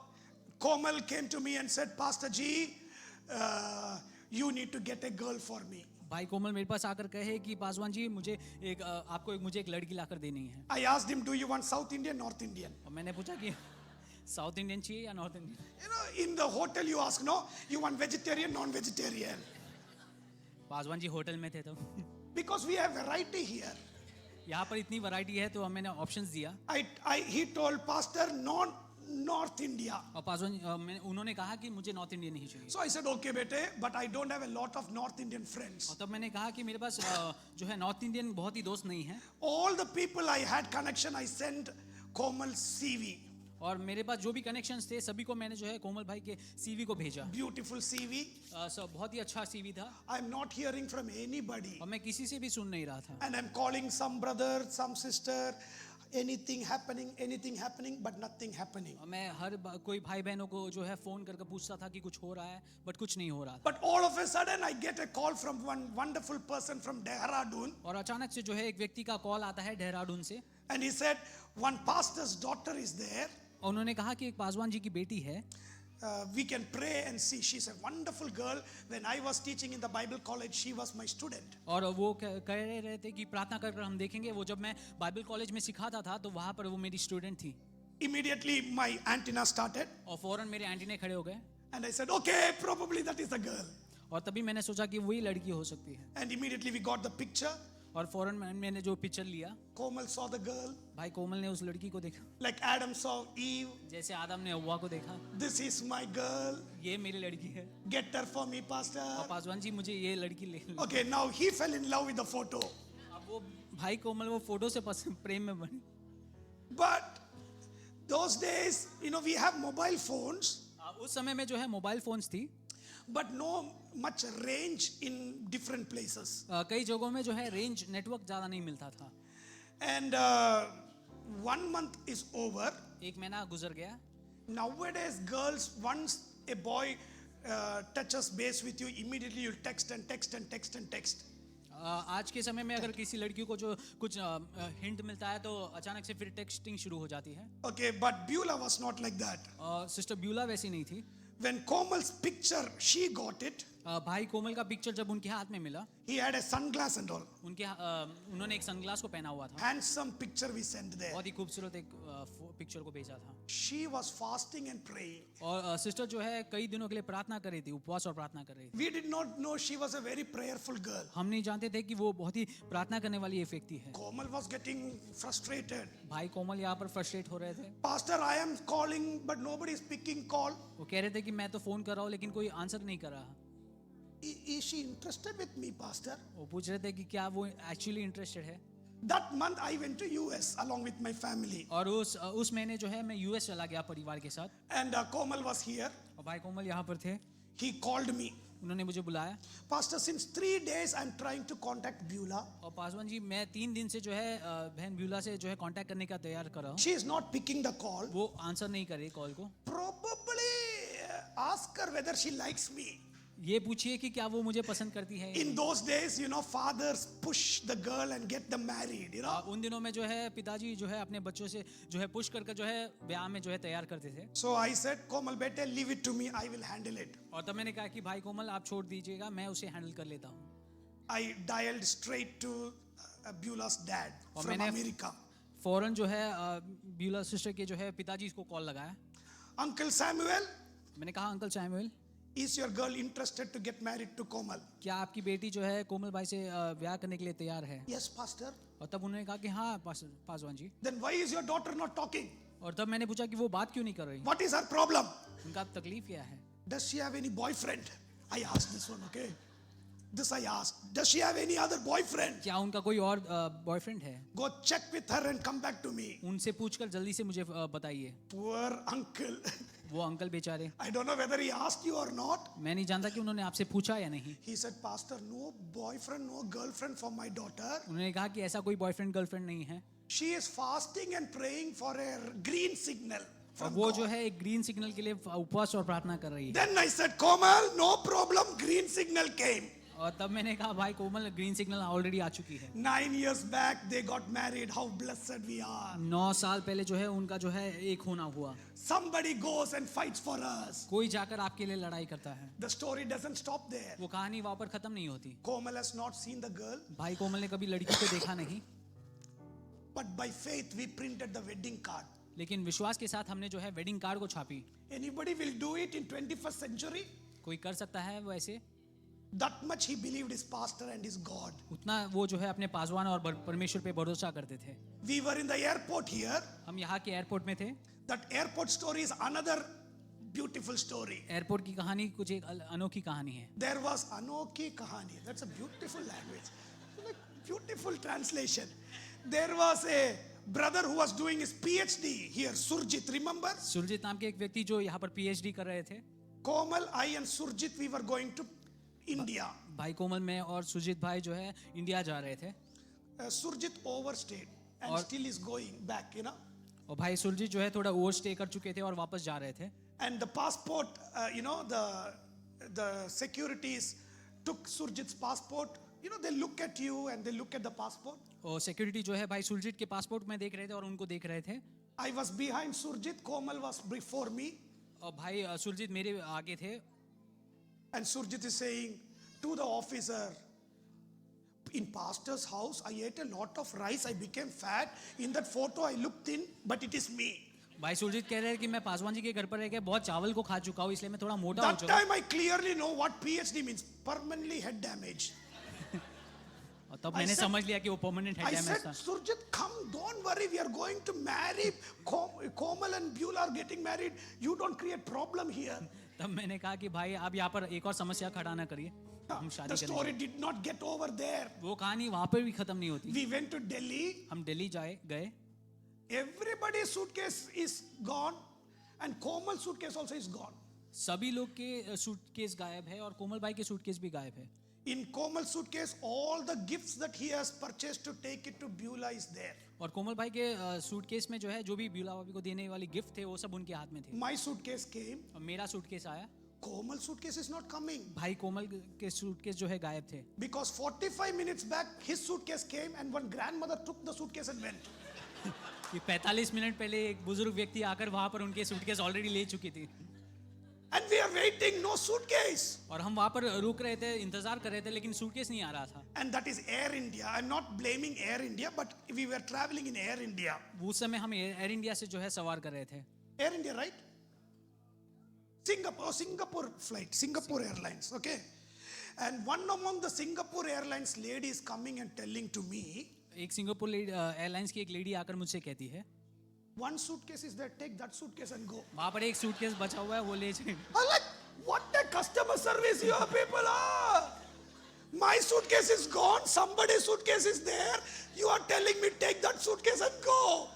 Speaker 1: Komal came to me and said, Pastor G, you need to get a girl for me.
Speaker 2: भाई कोमल मेरे पास आकर कहे कि पासवान जी मुझे एक लड़की लाकर देनी है.
Speaker 1: I asked him, do you want South Indian, North Indian?
Speaker 2: और मैंने पूछा कि साउथ इंडियन चाहिए या north Indian.
Speaker 1: You know, in the hotel you ask, no, you want vegetarian, non-vegetarian?
Speaker 2: Paswan ji hotel में थे तब.
Speaker 1: Because we have variety here.
Speaker 2: यहाँ पर इतनी वैरायटी है तो मैंने ऑप्शंस दिया.
Speaker 1: He told Pastor, North India.
Speaker 2: और पासवान उन्होंने कहा कि मुझे नॉर्थ इंडियन नहीं चाहिए.
Speaker 1: So I said, okay, bete, but I don't have a lot of North Indian friends.
Speaker 2: और तब मैंने कहा कि मेरे पास जो है नॉर्थ इंडियन बहुत ही दोस्त नहीं है.
Speaker 1: All the people I had connection, I sent Komal CV.
Speaker 2: और मेरे पास जो भी कनेक्शंस थे सभी को मैंने जो है कोमल भाई के सीवी को भेजा।
Speaker 1: Beautiful CV.
Speaker 2: सब बहुत ही अच्छा सीवी था
Speaker 1: I'm not hearing from anybody.
Speaker 2: और मैं किसी से भी सुन नहीं रहा था।
Speaker 1: And I'm calling some brother, some sister, anything happening, but nothing happening.
Speaker 2: और मैं कोई भाई बहनों को जो है फोन करके पूछता था कि कुछ हो रहा है, बट कुछ नहीं हो रहा था।
Speaker 1: But all of a sudden I get a call from one wonderful person from Dehradun.
Speaker 2: और अचानक से जो है एक व्यक्ति का कॉल आता है देहरादून से
Speaker 1: And he said, one pastor's daughter is there.
Speaker 2: और उन्होंने कहा कि एक पासवान जी की बेटी है,
Speaker 1: We can pray and see. She's a wonderful girl. When I was teaching in the Bible college, she was my student.
Speaker 2: और वो कह रहे थे कि प्रार्थना कर हम देखेंगे। वो जब मैं बाइबल कॉलेज में सिखाता था तो वहाँ पर वो मेरी स्टूडेंट थी।
Speaker 1: Immediately my antenna started.
Speaker 2: और फौरन मेरे एंटीने खड़े हो गए।
Speaker 1: And I said, okay, probably that is the girl.
Speaker 2: और तभी मैंने सोचा कि वही लड़की हो सकती है।
Speaker 1: And immediately we got the picture.
Speaker 2: और फौरन मैंने जो पिक्चर लिया,
Speaker 1: Komal saw the girl.
Speaker 2: भाई कोमल ने उस लड़की को देखा,
Speaker 1: Like Adam saw Eve.
Speaker 2: जैसे आदम ने हव्वा को देखा।
Speaker 1: This is my girl.
Speaker 2: ये मेरी लड़की है।
Speaker 1: Get her for me, pastor.
Speaker 2: और पासवान जी मुझे ये लड़की ले लो।
Speaker 1: Okay, now he fell in love with the photo.
Speaker 2: अब वो भाई कोमल वो फोटो से प्रेम में बनी।
Speaker 1: But those days, we have mobile phones,
Speaker 2: उस समय में जो है मोबाइल फोन्स थी,
Speaker 1: but no much range in different places.
Speaker 2: कई जगहों में जो है रेंज नेटवर्क ज़्यादा नहीं मिलता था।
Speaker 1: And 1 month is over.
Speaker 2: एक महीना गुजर गया।
Speaker 1: Nowadays, girls, once a boy touches base with you, immediately you'll text and text and text and text.
Speaker 2: आज के समय में अगर किसी लड़की को जो कुछ हिंट मिलता है तो अचानक से फिर टेक्स्टिंग शुरू हो जाती है।
Speaker 1: Okay, but Beulah was not like that.
Speaker 2: Sister Beulah वैसी नहीं थी।
Speaker 1: When Komal's picture, she got it.
Speaker 2: भाई कोमल का पिक्चर जब उनके हाथ में मिला,
Speaker 1: He had a sunglass and all.
Speaker 2: उन्होंने एक सनग्लास को पहना हुआ था।
Speaker 1: Handsome picture we sent there.
Speaker 2: बहुत ही खूबसूरत एक पिक्चर को भेजा था।
Speaker 1: She was fasting and praying.
Speaker 2: और सिस्टर जो है कई दिनों के लिए प्रार्थना कर रही थी, उपवास और प्रार्थना कर रही थी।
Speaker 1: We did not know she was a very prayerful girl.
Speaker 2: हम नहीं जानते थे कि वो बहुत ही प्रार्थना करने वाली एक व्यक्ति है।
Speaker 1: Komal was getting frustrated.
Speaker 2: भाई कोमल यहाँ पर फ्रस्ट्रेट हो रहे थे।
Speaker 1: Pastor, I am calling, but nobody is picking call.
Speaker 2: वो कह रहे थे कि मैं तो फोन कर रहा हूँ लेकिन कोई आंसर नहीं कर रहा।
Speaker 1: Is she interested with me, Pastor?
Speaker 2: वो पूछ रहे थे कि क्या वो एक्चुअली इंटरेस्टेड है।
Speaker 1: That month I went to US along with my family.
Speaker 2: और उस महीने जो है मैं यूएस चला गया परिवार के साथ।
Speaker 1: And Komal was here.
Speaker 2: और भाई कोमल यहाँ पर थे।
Speaker 1: He called me.
Speaker 2: उन्होंने मुझे बुलाया।
Speaker 1: Pastor, since 3 days I'm trying to contact Beulah.
Speaker 2: और पासवान जी मैं 3 दिन से जो है बहन ब्यूला से जो है कांटेक्ट करने का तैयार कर रहा हूँ।
Speaker 1: She is not picking the call.
Speaker 2: वो आंसर नहीं कर रही कॉल को।
Speaker 1: Probably ask her whether she likes me.
Speaker 2: ये पूछिए कि क्या वो मुझे पसंद करती है।
Speaker 1: In those days, fathers push the girl and get them married,
Speaker 2: उन दिनों में जो है पिताजी जो है अपने बच्चों से जो है पुश करके जो है ब्याह में जो है तैयार करते थे।
Speaker 1: So I said, Komal, bete, leave it to me. I will handle it.
Speaker 2: और तब मैंने कहा कि भाई कोमल आप छोड़ दीजिएगा, मैं उसे हैंडल कर लेता हूँ।
Speaker 1: I dialed straight to Beulah's dad
Speaker 2: और
Speaker 1: from
Speaker 2: मैंने
Speaker 1: America.
Speaker 2: फौरन जो है ब्यूला सिस्टर के जो है पिताजी को कॉल लगाया।
Speaker 1: Uncle Samuel,
Speaker 2: मैंने कहा uncle Samuel,
Speaker 1: is your girl interested to get married to Komal?
Speaker 2: क्या आपकी बेटी जो है कोमल भाई से ब्याह करने के लिए तैयार है?
Speaker 1: Yes, Pastor.
Speaker 2: और तब उन्होंने कहा कि हाँ Paswan ji.
Speaker 1: Then why is your daughter not talking?
Speaker 2: और तब मैंने पूछा कि वो बात क्यों नहीं कर रही?
Speaker 1: What is her problem?
Speaker 2: उनका तकलीफ क्या है?
Speaker 1: Does she have any boyfriend? I asked this one, okay? This I asked. Does she have any other boyfriend?
Speaker 2: क्या उनका कोई और बॉयफ्रेंड है?
Speaker 1: Go check with her and come back to me.
Speaker 2: उनसे पूछकर जल्दी से मुझे बताइए।
Speaker 1: Poor uncle.
Speaker 2: वो अंकल बेचारे।
Speaker 1: I don't know whether he asked you or not.
Speaker 2: मैं नहीं जानता कि उन्होंने आपसे पूछा या नहीं।
Speaker 1: He said, Pastor, no boyfriend, no girlfriend for my daughter.
Speaker 2: उन्होंने कहा कि ऐसा कोई बॉयफ्रेंड गर्लफ्रेंड नहीं है।
Speaker 1: She is fasting and praying for a green signal
Speaker 2: और
Speaker 1: from
Speaker 2: वो
Speaker 1: God.
Speaker 2: जो है एक ग्रीन सिग्नल के लिए उपवास और प्रार्थना कर रही है।
Speaker 1: Then I said, Komal, no problem. Green signal came.
Speaker 2: और तब मैंने कहा भाई कोमल ग्रीन सिग्नल ऑलरेडी आ चुकी है।
Speaker 1: 9 years back they got married. How blessed we are.
Speaker 2: 9 साल पहले जो है उनका जो है एक होना हुआ।
Speaker 1: Somebody goes and fights for us.
Speaker 2: कोई जाकर आपके लिए लड़ाई करता है।
Speaker 1: The story doesn't stop there.
Speaker 2: वो कहानी वहाँ पर खत्म नहीं होती।
Speaker 1: Komal has not seen the girl,
Speaker 2: भाई कोमल ने कभी लड़की को देखा नहीं,
Speaker 1: but by faith we printed the wedding card.
Speaker 2: लेकिन विश्वास के साथ हमने जो है वेडिंग कार्ड को छापी।
Speaker 1: Anybody will do it in 21st century?
Speaker 2: कोई कर सकता है वो ऐसे?
Speaker 1: That much he believed his pastor and his God.
Speaker 2: उतना वो जो है अपने पासवान और परमेश्वर पे भरोसा करते थे।
Speaker 1: We were in the airport here.
Speaker 2: हम यहाँ के एयरपोर्ट में थे।
Speaker 1: That airport story is another beautiful story.
Speaker 2: Airport की कहानी कुछ एक अनोखी कहानी है।
Speaker 1: There was Anokhi Kahani. That's a beautiful language. Beautiful translation. There was a brother who was doing his PhD here, Surjit, remember?
Speaker 2: Surjit नाम के एक व्यक्ति जो यहाँ पर पीएचडी कर रहे थे,
Speaker 1: Komal, I and Surjit, we were going to India.
Speaker 2: भाई कोमल में और सुरजीत भाई जो है इंडिया जा रहे थे,
Speaker 1: Surjit overstayed and still is going back, you know.
Speaker 2: और भाई सुरजीत जो है थोड़ा ओवर स्टे कर चुके थे और वापस जा रहे थे.
Speaker 1: And the passport, you know, the securities took Surjit's passport. You know, they look at you and they look at the passport.
Speaker 2: और सिक्योरिटी जो है भाई सुरजीत के पासपोर्ट में देख रहे थे और उनको देख रहे थे.
Speaker 1: I was behind Surjit, Komal was before me.
Speaker 2: और भाई सुरजीत मेरे आगे थे.
Speaker 1: And Surjit is saying to the officer, in pastor's house, I ate a lot of rice, I became fat. In that photo, I looked thin, but it is me.
Speaker 2: भाई सुरजीत कह रहे हैं कि मैं पासवान जी के घर पर रह के बहुत चावल को खा चुका हूँ, इसलिए मैं थोड़ा मोटा हो
Speaker 1: That
Speaker 2: चुका हूँ.
Speaker 1: time I clearly know what PhD means, permanently head damage.
Speaker 2: और तब मैंने समझ लिया कि वो permanent
Speaker 1: I
Speaker 2: head
Speaker 1: said,
Speaker 2: damage था.
Speaker 1: Surjit, come, don't worry, we are going to marry. Komal and Beulah are getting married. You don't create problem here.
Speaker 2: तब मैंने कहा कि भाई आप यहाँ पर एक और समस्या खड़ा ना करिए, हम
Speaker 1: The
Speaker 2: शादी
Speaker 1: story
Speaker 2: करेंगे.
Speaker 1: did not get over there.
Speaker 2: वो कहानी वहाँ पर भी खत्म नहीं होती.
Speaker 1: We went to Delhi.
Speaker 2: हम दिल्ली गए.
Speaker 1: Everybody's suitcase is gone, and Komal's suitcase also is gone.
Speaker 2: सभी लोग के सूटकेस गायब है और कोमल भाई के सूटकेस भी गायब है.
Speaker 1: In Komal's suitcase, all the gifts that he has purchased to take it to Beulah is there.
Speaker 2: और कोमल भाई के सूटकेस में जो है जो भी ब्यूला भाभी को देने वाली गिफ्ट थे वो सब उनके हाथ में थे.
Speaker 1: My suitcase came.
Speaker 2: और मेरा सूटकेस आया.
Speaker 1: Komal's suitcase is not coming.
Speaker 2: भाई कोमल के सूटकेस जो है गायब थे.
Speaker 1: Because 45 minutes back, his suitcase came and one grandmother took the suitcase and went.
Speaker 2: कि 45 मिनट पहले एक बुजुर्ग व्यक्ति आकर वहां पर उनके सूटकेस ऑलरेडी ले चुकी थी.
Speaker 1: And we are waiting, no suitcase.
Speaker 2: और हम वहां पर रुक रहे थे, इंतजार कर रहे थे, लेकिन सूटकेस नहीं आ रहा था.
Speaker 1: And that is Air India. I'm not blaming Air India, but we were traveling in Air India.
Speaker 2: उस समय हम एयर इंडिया से जो है सवार कर रहे थे.
Speaker 1: Air India, right? Singapore flight, Singapore Airlines, okay? And one among the Singapore Airlines lady is coming and telling to me,
Speaker 2: एक सिंगापुर एयरलाइंस की एक लेडी आकर मुझसे कहती है,
Speaker 1: one suitcase is there, take that suitcase and go.
Speaker 2: वहां पर एक सूटकेस बचा हुआ है, वो ले जाए.
Speaker 1: I'm like, what a customer service your people are. My suitcase is gone, somebody's suitcase is there. You are telling me take that suitcase and go.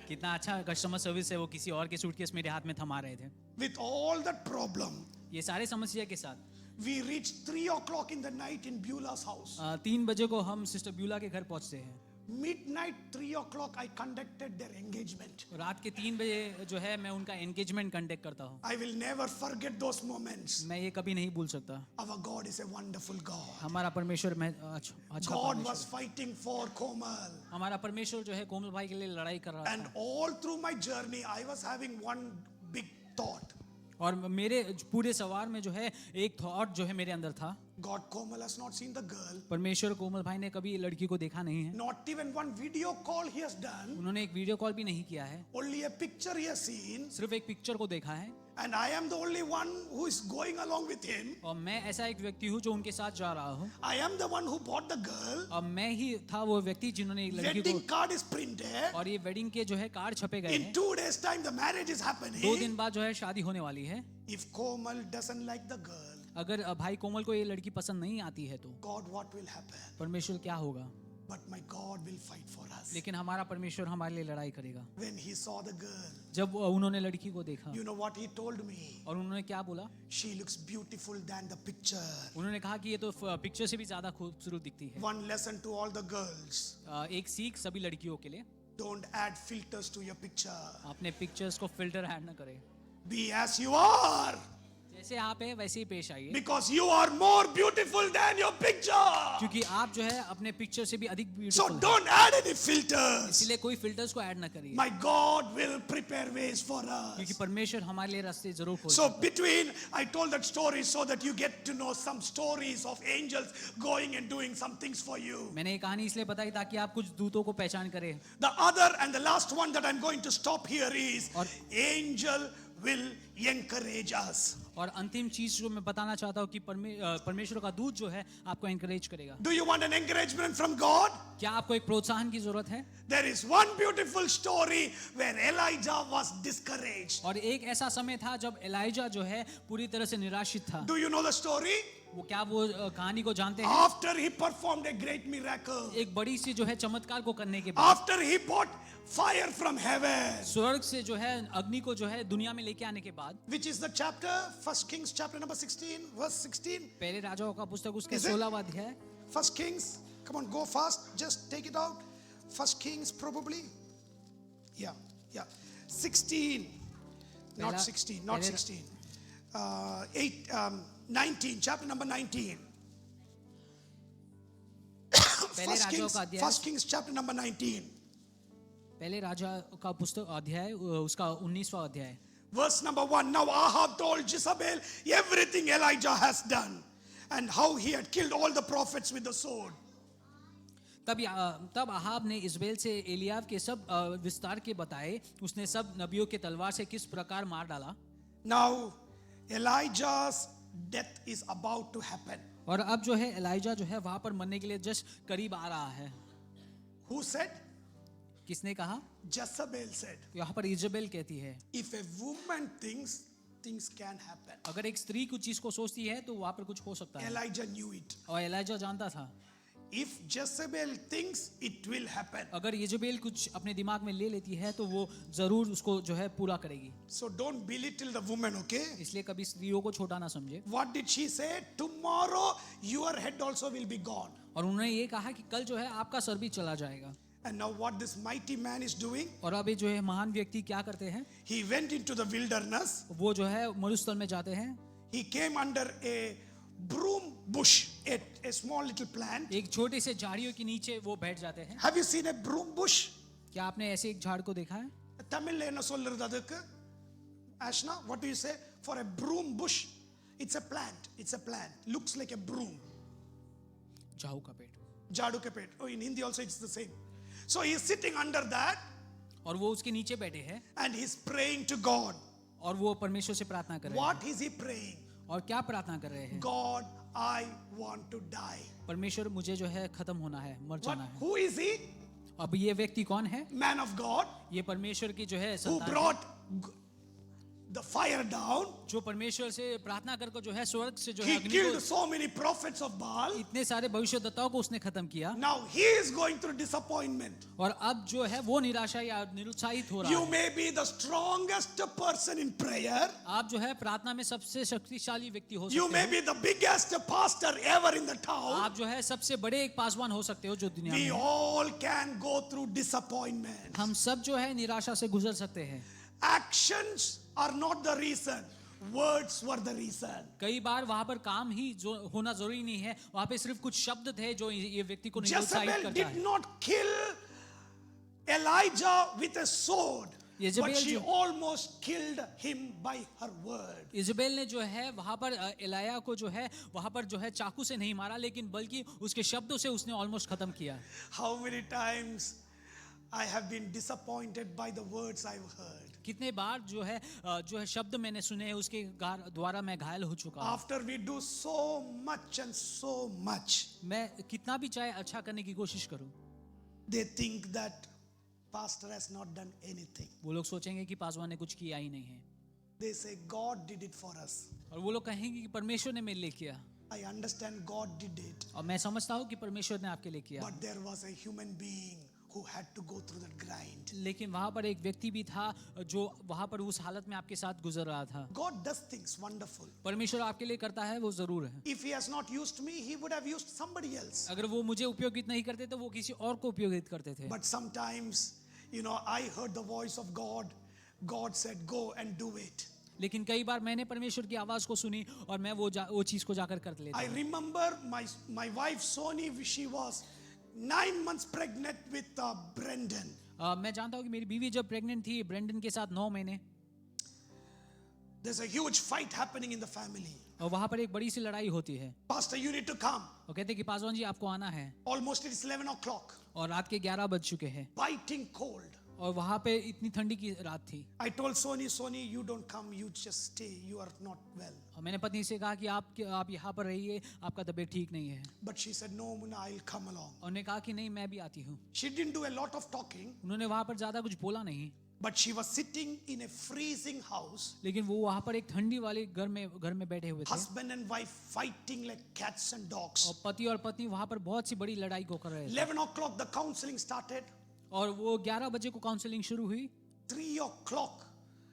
Speaker 2: कितना अच्छा कस्टमर सर्विस है, वो किसी और के सूटकेस मेरे हाथ में थमा रहे थे.
Speaker 1: With all that problem,
Speaker 2: ये सारे समस्या के साथ
Speaker 1: we reached 3 o'clock in the night in Beulah's house.
Speaker 2: 3 बजे को हम सिस्टर ब्यूला के घर पहुंचते हैं.
Speaker 1: Midnight 3 o'clock I conducted their engagement.
Speaker 2: रात के 3 बजे जो है मैं उनका एंगेजमेंट कंडक्ट करता हूँ.
Speaker 1: I will never forget those moments.
Speaker 2: मैं ये कभी नहीं भूल सकता.
Speaker 1: Our God is a wonderful God.
Speaker 2: हमारा परमेश्वर अच्छा
Speaker 1: God
Speaker 2: परमेश्वर
Speaker 1: was fighting for Komal.
Speaker 2: हमारा परमेश्वर जो है कोमल भाई के लिए लड़ाई कर रहा
Speaker 1: And
Speaker 2: था.
Speaker 1: all through my journey, I was having one big thought.
Speaker 2: और मेरे पूरे सवार में जो है एक थॉट जो है मेरे अंदर था,
Speaker 1: God, Komal has not seen the girl.
Speaker 2: परमेश्वर कोमल भाई ने कभी लड़की को देखा नहीं है.
Speaker 1: Not even one video call he has done.
Speaker 2: उन्होंने एक वीडियो कॉल भी नहीं किया है,
Speaker 1: Only a picture he has seen.
Speaker 2: सिर्फ एक पिक्चर को देखा है.
Speaker 1: And I am the only one who is going along with him.
Speaker 2: और मैं ऐसा एक व्यक्ति हूँ जो उनके साथ जा रहा हूँ.
Speaker 1: I am the one who bought the girl.
Speaker 2: और मैं ही था वो व्यक्ति जिन्होंने एक लड़की
Speaker 1: Wedding
Speaker 2: को,
Speaker 1: card is printed.
Speaker 2: और ये वेडिंग के जो है कार्ड छपे गए
Speaker 1: In
Speaker 2: हैं.
Speaker 1: 2 days time the marriage is
Speaker 2: 2
Speaker 1: happening.
Speaker 2: दिन बाद जो है शादी होने वाली है.
Speaker 1: If Komal doesn't like the girl,
Speaker 2: अगर भाई कोमल को ये लड़की पसंद नहीं आती है तो
Speaker 1: God, what will happen?
Speaker 2: परमेश्वर क्या होगा.
Speaker 1: But my God will fight for us.
Speaker 2: लेकिन हमारा परमेश्वर हमारे लिए लड़ाई करेगा.
Speaker 1: When he saw the girl,
Speaker 2: जब उन्होंने लड़की को देखा
Speaker 1: you know what he told me?
Speaker 2: और उन्होंने क्या बोला,
Speaker 1: She looks beautiful than the picture.
Speaker 2: उन्होंने कहा कि ये तो पिक्चर से भी ज्यादा खूबसूरत दिखती है.
Speaker 1: One lesson to all the girls.
Speaker 2: एक सीख सभी लड़कियों के लिए,
Speaker 1: Don't add filters to your picture.
Speaker 2: अपने पिक्चर्स को फिल्टर ऐड ना करें.
Speaker 1: Be as you are.
Speaker 2: जैसे आप है वैसे ही पेश आइए,
Speaker 1: Because you are more beautiful than your picture.
Speaker 2: क्योंकि आप जो है अपने पिक्चर से भी अधिक
Speaker 1: So
Speaker 2: ब्यूटीफुल हैं.
Speaker 1: don't add any filters.
Speaker 2: इसलिए कोई फिल्टर्स को ऐड ना करिए,
Speaker 1: My God will prepare ways for
Speaker 2: क्योंकि
Speaker 1: us.
Speaker 2: परमेश्वर हमारे लिए रास्ते जरूर खोल
Speaker 1: So
Speaker 2: सकता है.
Speaker 1: between, I told that story so that you get to know some stories of angels going and doing some things for you.
Speaker 2: मैंने ये कहानी इसलिए बताई ताकि आप कुछ दूतों को पहचान करें.
Speaker 1: The other and the last one that I'm going to stop here is
Speaker 2: और
Speaker 1: angel will encourage us.
Speaker 2: और अंतिम चीज जो मैं बताना चाहता हूँ कि परमेश्वर का दूत जो है आपको एनकरेज करेगा.
Speaker 1: Do you want an encouragement from God?
Speaker 2: क्या आपको एक प्रोत्साहन की जरूरत है?
Speaker 1: There is one beautiful story where Elijah was discouraged.
Speaker 2: और एक ऐसा समय था जब एलाइजा जो है पूरी तरह से निराशित था.
Speaker 1: Do you know the story?
Speaker 2: वो क्या वो कहानी को जानते हैं?
Speaker 1: After he performed a great miracle,
Speaker 2: एक बड़ी सी जो है चमत्कार को करने के बाद,
Speaker 1: after he brought fire from heaven,
Speaker 2: स्वर्ग से जो है अग्नि को जो है दुनिया में लेके आने के बाद,
Speaker 1: which is the chapter, 1 Kings chapter number 16, verse 16.
Speaker 2: पहले राजाओं का पुस्तक उसका
Speaker 1: Is it?
Speaker 2: 16वां अध्याय।
Speaker 1: 1 Kings, come on, go fast, just take it out. 1 Kings probably. Yeah, 16, not
Speaker 2: Pehla-
Speaker 1: 16, not
Speaker 2: pehle-
Speaker 1: 16. 19, chapter number 19.
Speaker 2: पहले राजाओं का अध्याय,
Speaker 1: 1 Kings chapter number 19.
Speaker 2: पहले राजा का पुस्तक अध्याय उसका 19वां अध्याय।
Speaker 1: Verse number 1. Now Ahab told Jezebel everything Elijah has done and how he had killed all the prophets with the sword.
Speaker 2: तब अहाब ने इजबेल से एलियाब के सब विस्तार के बताए, उसने सब नबियों के तलवार से किस प्रकार मार डाला।
Speaker 1: Now Elijah's death is about to happen.
Speaker 2: और अब जो है एलाइजा जो है वहां पर मरने के लिए जस्ट करीब आ रहा है।
Speaker 1: Who said?
Speaker 2: किसने कहा?
Speaker 1: Jezebel said.
Speaker 2: यहाँ पर इजबेल कहती है,
Speaker 1: If a woman thinks, things can happen.
Speaker 2: अगर एक स्त्री कुछ चीज को सोचती है तो वहां पर कुछ हो सकता है।
Speaker 1: Elijah knew it.
Speaker 2: और एलाइजा जानता था,
Speaker 1: If Jezebel thinks, it will happen.
Speaker 2: अगर इजबेल कुछ अपने दिमाग में ले लेती है तो वो जरूर उसको जो है पूरा करेगी।
Speaker 1: So don't belittle the woman, okay?
Speaker 2: इसलिए कभी स्त्रियों को छोटा ना समझे।
Speaker 1: What did she say? Tomorrow your head also will be gone.
Speaker 2: और उन्होंने ये कहा कि कल जो है आपका सर भी चला जाएगा।
Speaker 1: And now what this mighty man is doing?
Speaker 2: और अब ये जो है महान व्यक्ति क्या करते हैं?
Speaker 1: He went into the wilderness.
Speaker 2: वो जो है मरुस्थल में जाते हैं।
Speaker 1: He came under a broom bush, a small little plant.
Speaker 2: एक छोटे से झाड़ियों के नीचे वो बैठ जाते हैं।
Speaker 1: Have you seen a broom bush?
Speaker 2: क्या आपने ऐसे एक झाड़ को देखा है?
Speaker 1: Tamil என்ன சொல்றது அதுக்கு? Ashna, what do you say? For a broom bush, it's a plant. It's a plant. Looks like a broom.
Speaker 2: झाऊ का पेड़।
Speaker 1: Jadu ke pet. Oh, in Hindi also it's the same. So he is sitting under that
Speaker 2: और वो उसके नीचे बैठे हैं
Speaker 1: and he's praying to God.
Speaker 2: और वो परमेश्वर से प्रार्थना कर रहे हैं।
Speaker 1: What is he praying?
Speaker 2: और क्या प्रार्थना कर रहे हैं?
Speaker 1: God, I want to die.
Speaker 2: परमेश्वर मुझे जो है खत्म होना है, मर
Speaker 1: What?
Speaker 2: जाना है।
Speaker 1: Who is he?
Speaker 2: अब ये व्यक्ति कौन है?
Speaker 1: Man of God
Speaker 2: ये परमेश्वर की जो है
Speaker 1: who
Speaker 2: संतान है,
Speaker 1: brought the fire down.
Speaker 2: जो परमेश्वर से प्रार्थना करके जो है स्वर्ग से जो है
Speaker 1: He
Speaker 2: अग्नि
Speaker 1: killed
Speaker 2: को,
Speaker 1: so many prophets of Baal.
Speaker 2: इतने सारे भविष्यद्वक्ताओं को उसने खत्म किया।
Speaker 1: Now he is going through disappointment.
Speaker 2: और अब जो है वो निराशा या निरुत्साहित हो रहा
Speaker 1: You
Speaker 2: है।
Speaker 1: may be the strongest person in prayer.
Speaker 2: आप जो है प्रार्थना में सबसे शक्तिशाली व्यक्ति हो
Speaker 1: You
Speaker 2: सकते
Speaker 1: may
Speaker 2: हो।
Speaker 1: be the biggest pastor ever in the town.
Speaker 2: आप जो है सबसे बड़े एक पासवान हो सकते हो जो दुनिया
Speaker 1: We
Speaker 2: में है।
Speaker 1: all can go through disappointment.
Speaker 2: हम सब जो है निराशा से गुजर सकते हैं।
Speaker 1: Actions are not the reason. Words were the reason.
Speaker 2: कई बार वहां पर काम ही जो होना जरूरी नहीं है, वहां पे सिर्फ कुछ शब्द थे जो ये व्यक्ति को निरुत्साहित
Speaker 1: Jezebel
Speaker 2: करता
Speaker 1: did
Speaker 2: है।
Speaker 1: not kill Elijah with a sword,
Speaker 2: Jezebel
Speaker 1: but she
Speaker 2: जो-
Speaker 1: almost killed him by her word.
Speaker 2: Jezebel ने जो है वहां पर एलाया को जो है वहां पर जो है चाकू से नहीं मारा, लेकिन बल्कि उसके शब्दों से उसने ऑलमोस्ट खत्म किया।
Speaker 1: How many times I have been disappointed by the words I've heard.
Speaker 2: कितने बार जो है शब्द मैंने सुने हैं उसके द्वारा मैं घायल हो चुका हूं।
Speaker 1: After we do so much and so much,
Speaker 2: मैं कितना भी चाहे अच्छा करने की कोशिश करूं,
Speaker 1: they think that pastor has not done anything.
Speaker 2: वो लोग सोचेंगे कि पासवान ने कुछ किया ही नहीं है,
Speaker 1: They say God did it for us.
Speaker 2: और वो लोग कहेंगे कि परमेश्वर ने मेरे लिए किया।
Speaker 1: I understand God did it,
Speaker 2: और मैं समझता हूँ कि परमेश्वर ने आपके लिए किया,
Speaker 1: but there was a human being who had to go through that grind.
Speaker 2: लेकिन वहां पर एक व्यक्ति भी था जो वहां पर उस हालत में आपके साथ गुजर रहा था।
Speaker 1: God does things wonderful.
Speaker 2: परमेश्वर आपके लिए करता है वो जरूर है।
Speaker 1: If he has not used me, he would have used somebody else.
Speaker 2: अगर वो मुझे उपयोगित नहीं करते तो वो किसी और को उपयोगित करते थे।
Speaker 1: But sometimes, I heard the voice of God. God said, go and do it.
Speaker 2: लेकिन कई बार मैंने परमेश्वर की आवाज को सुनी और मैं वो चीज को जाकर कर लेता
Speaker 1: I
Speaker 2: हूं।
Speaker 1: remember my wife Soni, she was 9 months pregnant with Brendan.
Speaker 2: मैं जानता हूँ कि मेरी बीवी जब प्रेग्नेंट थी ब्रेंडन के साथ 9 महीने,
Speaker 1: There's a huge fight happening in the family.
Speaker 2: और वहां पर एक बड़ी सी लड़ाई होती है।
Speaker 1: Pastor, you need to come.
Speaker 2: वो कहते हैं कि पासवान जी आपको आना है,
Speaker 1: Almost it's 11 o'clock.
Speaker 2: और रात के 11 बज चुके हैं
Speaker 1: Biting cold.
Speaker 2: और वहां पे इतनी ठंडी की रात थी।
Speaker 1: I told Soni, you don't come, you just stay. You are not well.
Speaker 2: और मैंने पत्नी से कहा कि आप यहाँ पर रहिए, आपका तबीयत ठीक नहीं है।
Speaker 1: But she said, no, Muna, I'll come along.
Speaker 2: और उन्होंने कहा कि नहीं मैं भी आती हूँ।
Speaker 1: She didn't do a lot of talking.
Speaker 2: उन्होंने वहां पर ज्यादा कुछ बोला नहीं,
Speaker 1: But she was sitting in a freezing house,
Speaker 2: लेकिन वो वहां पर एक ठंडी वाले घर में बैठे हुए थे
Speaker 1: husband and wife fighting like cats and dogs.
Speaker 2: और पति और पत्नी वहां पर बहुत सी बड़ी लड़ाई को कर रहे थे
Speaker 1: 11 o'clock the counseling started.
Speaker 2: और वो 11 बजे को काउंसलिंग शुरू हुई
Speaker 1: 3 o'clock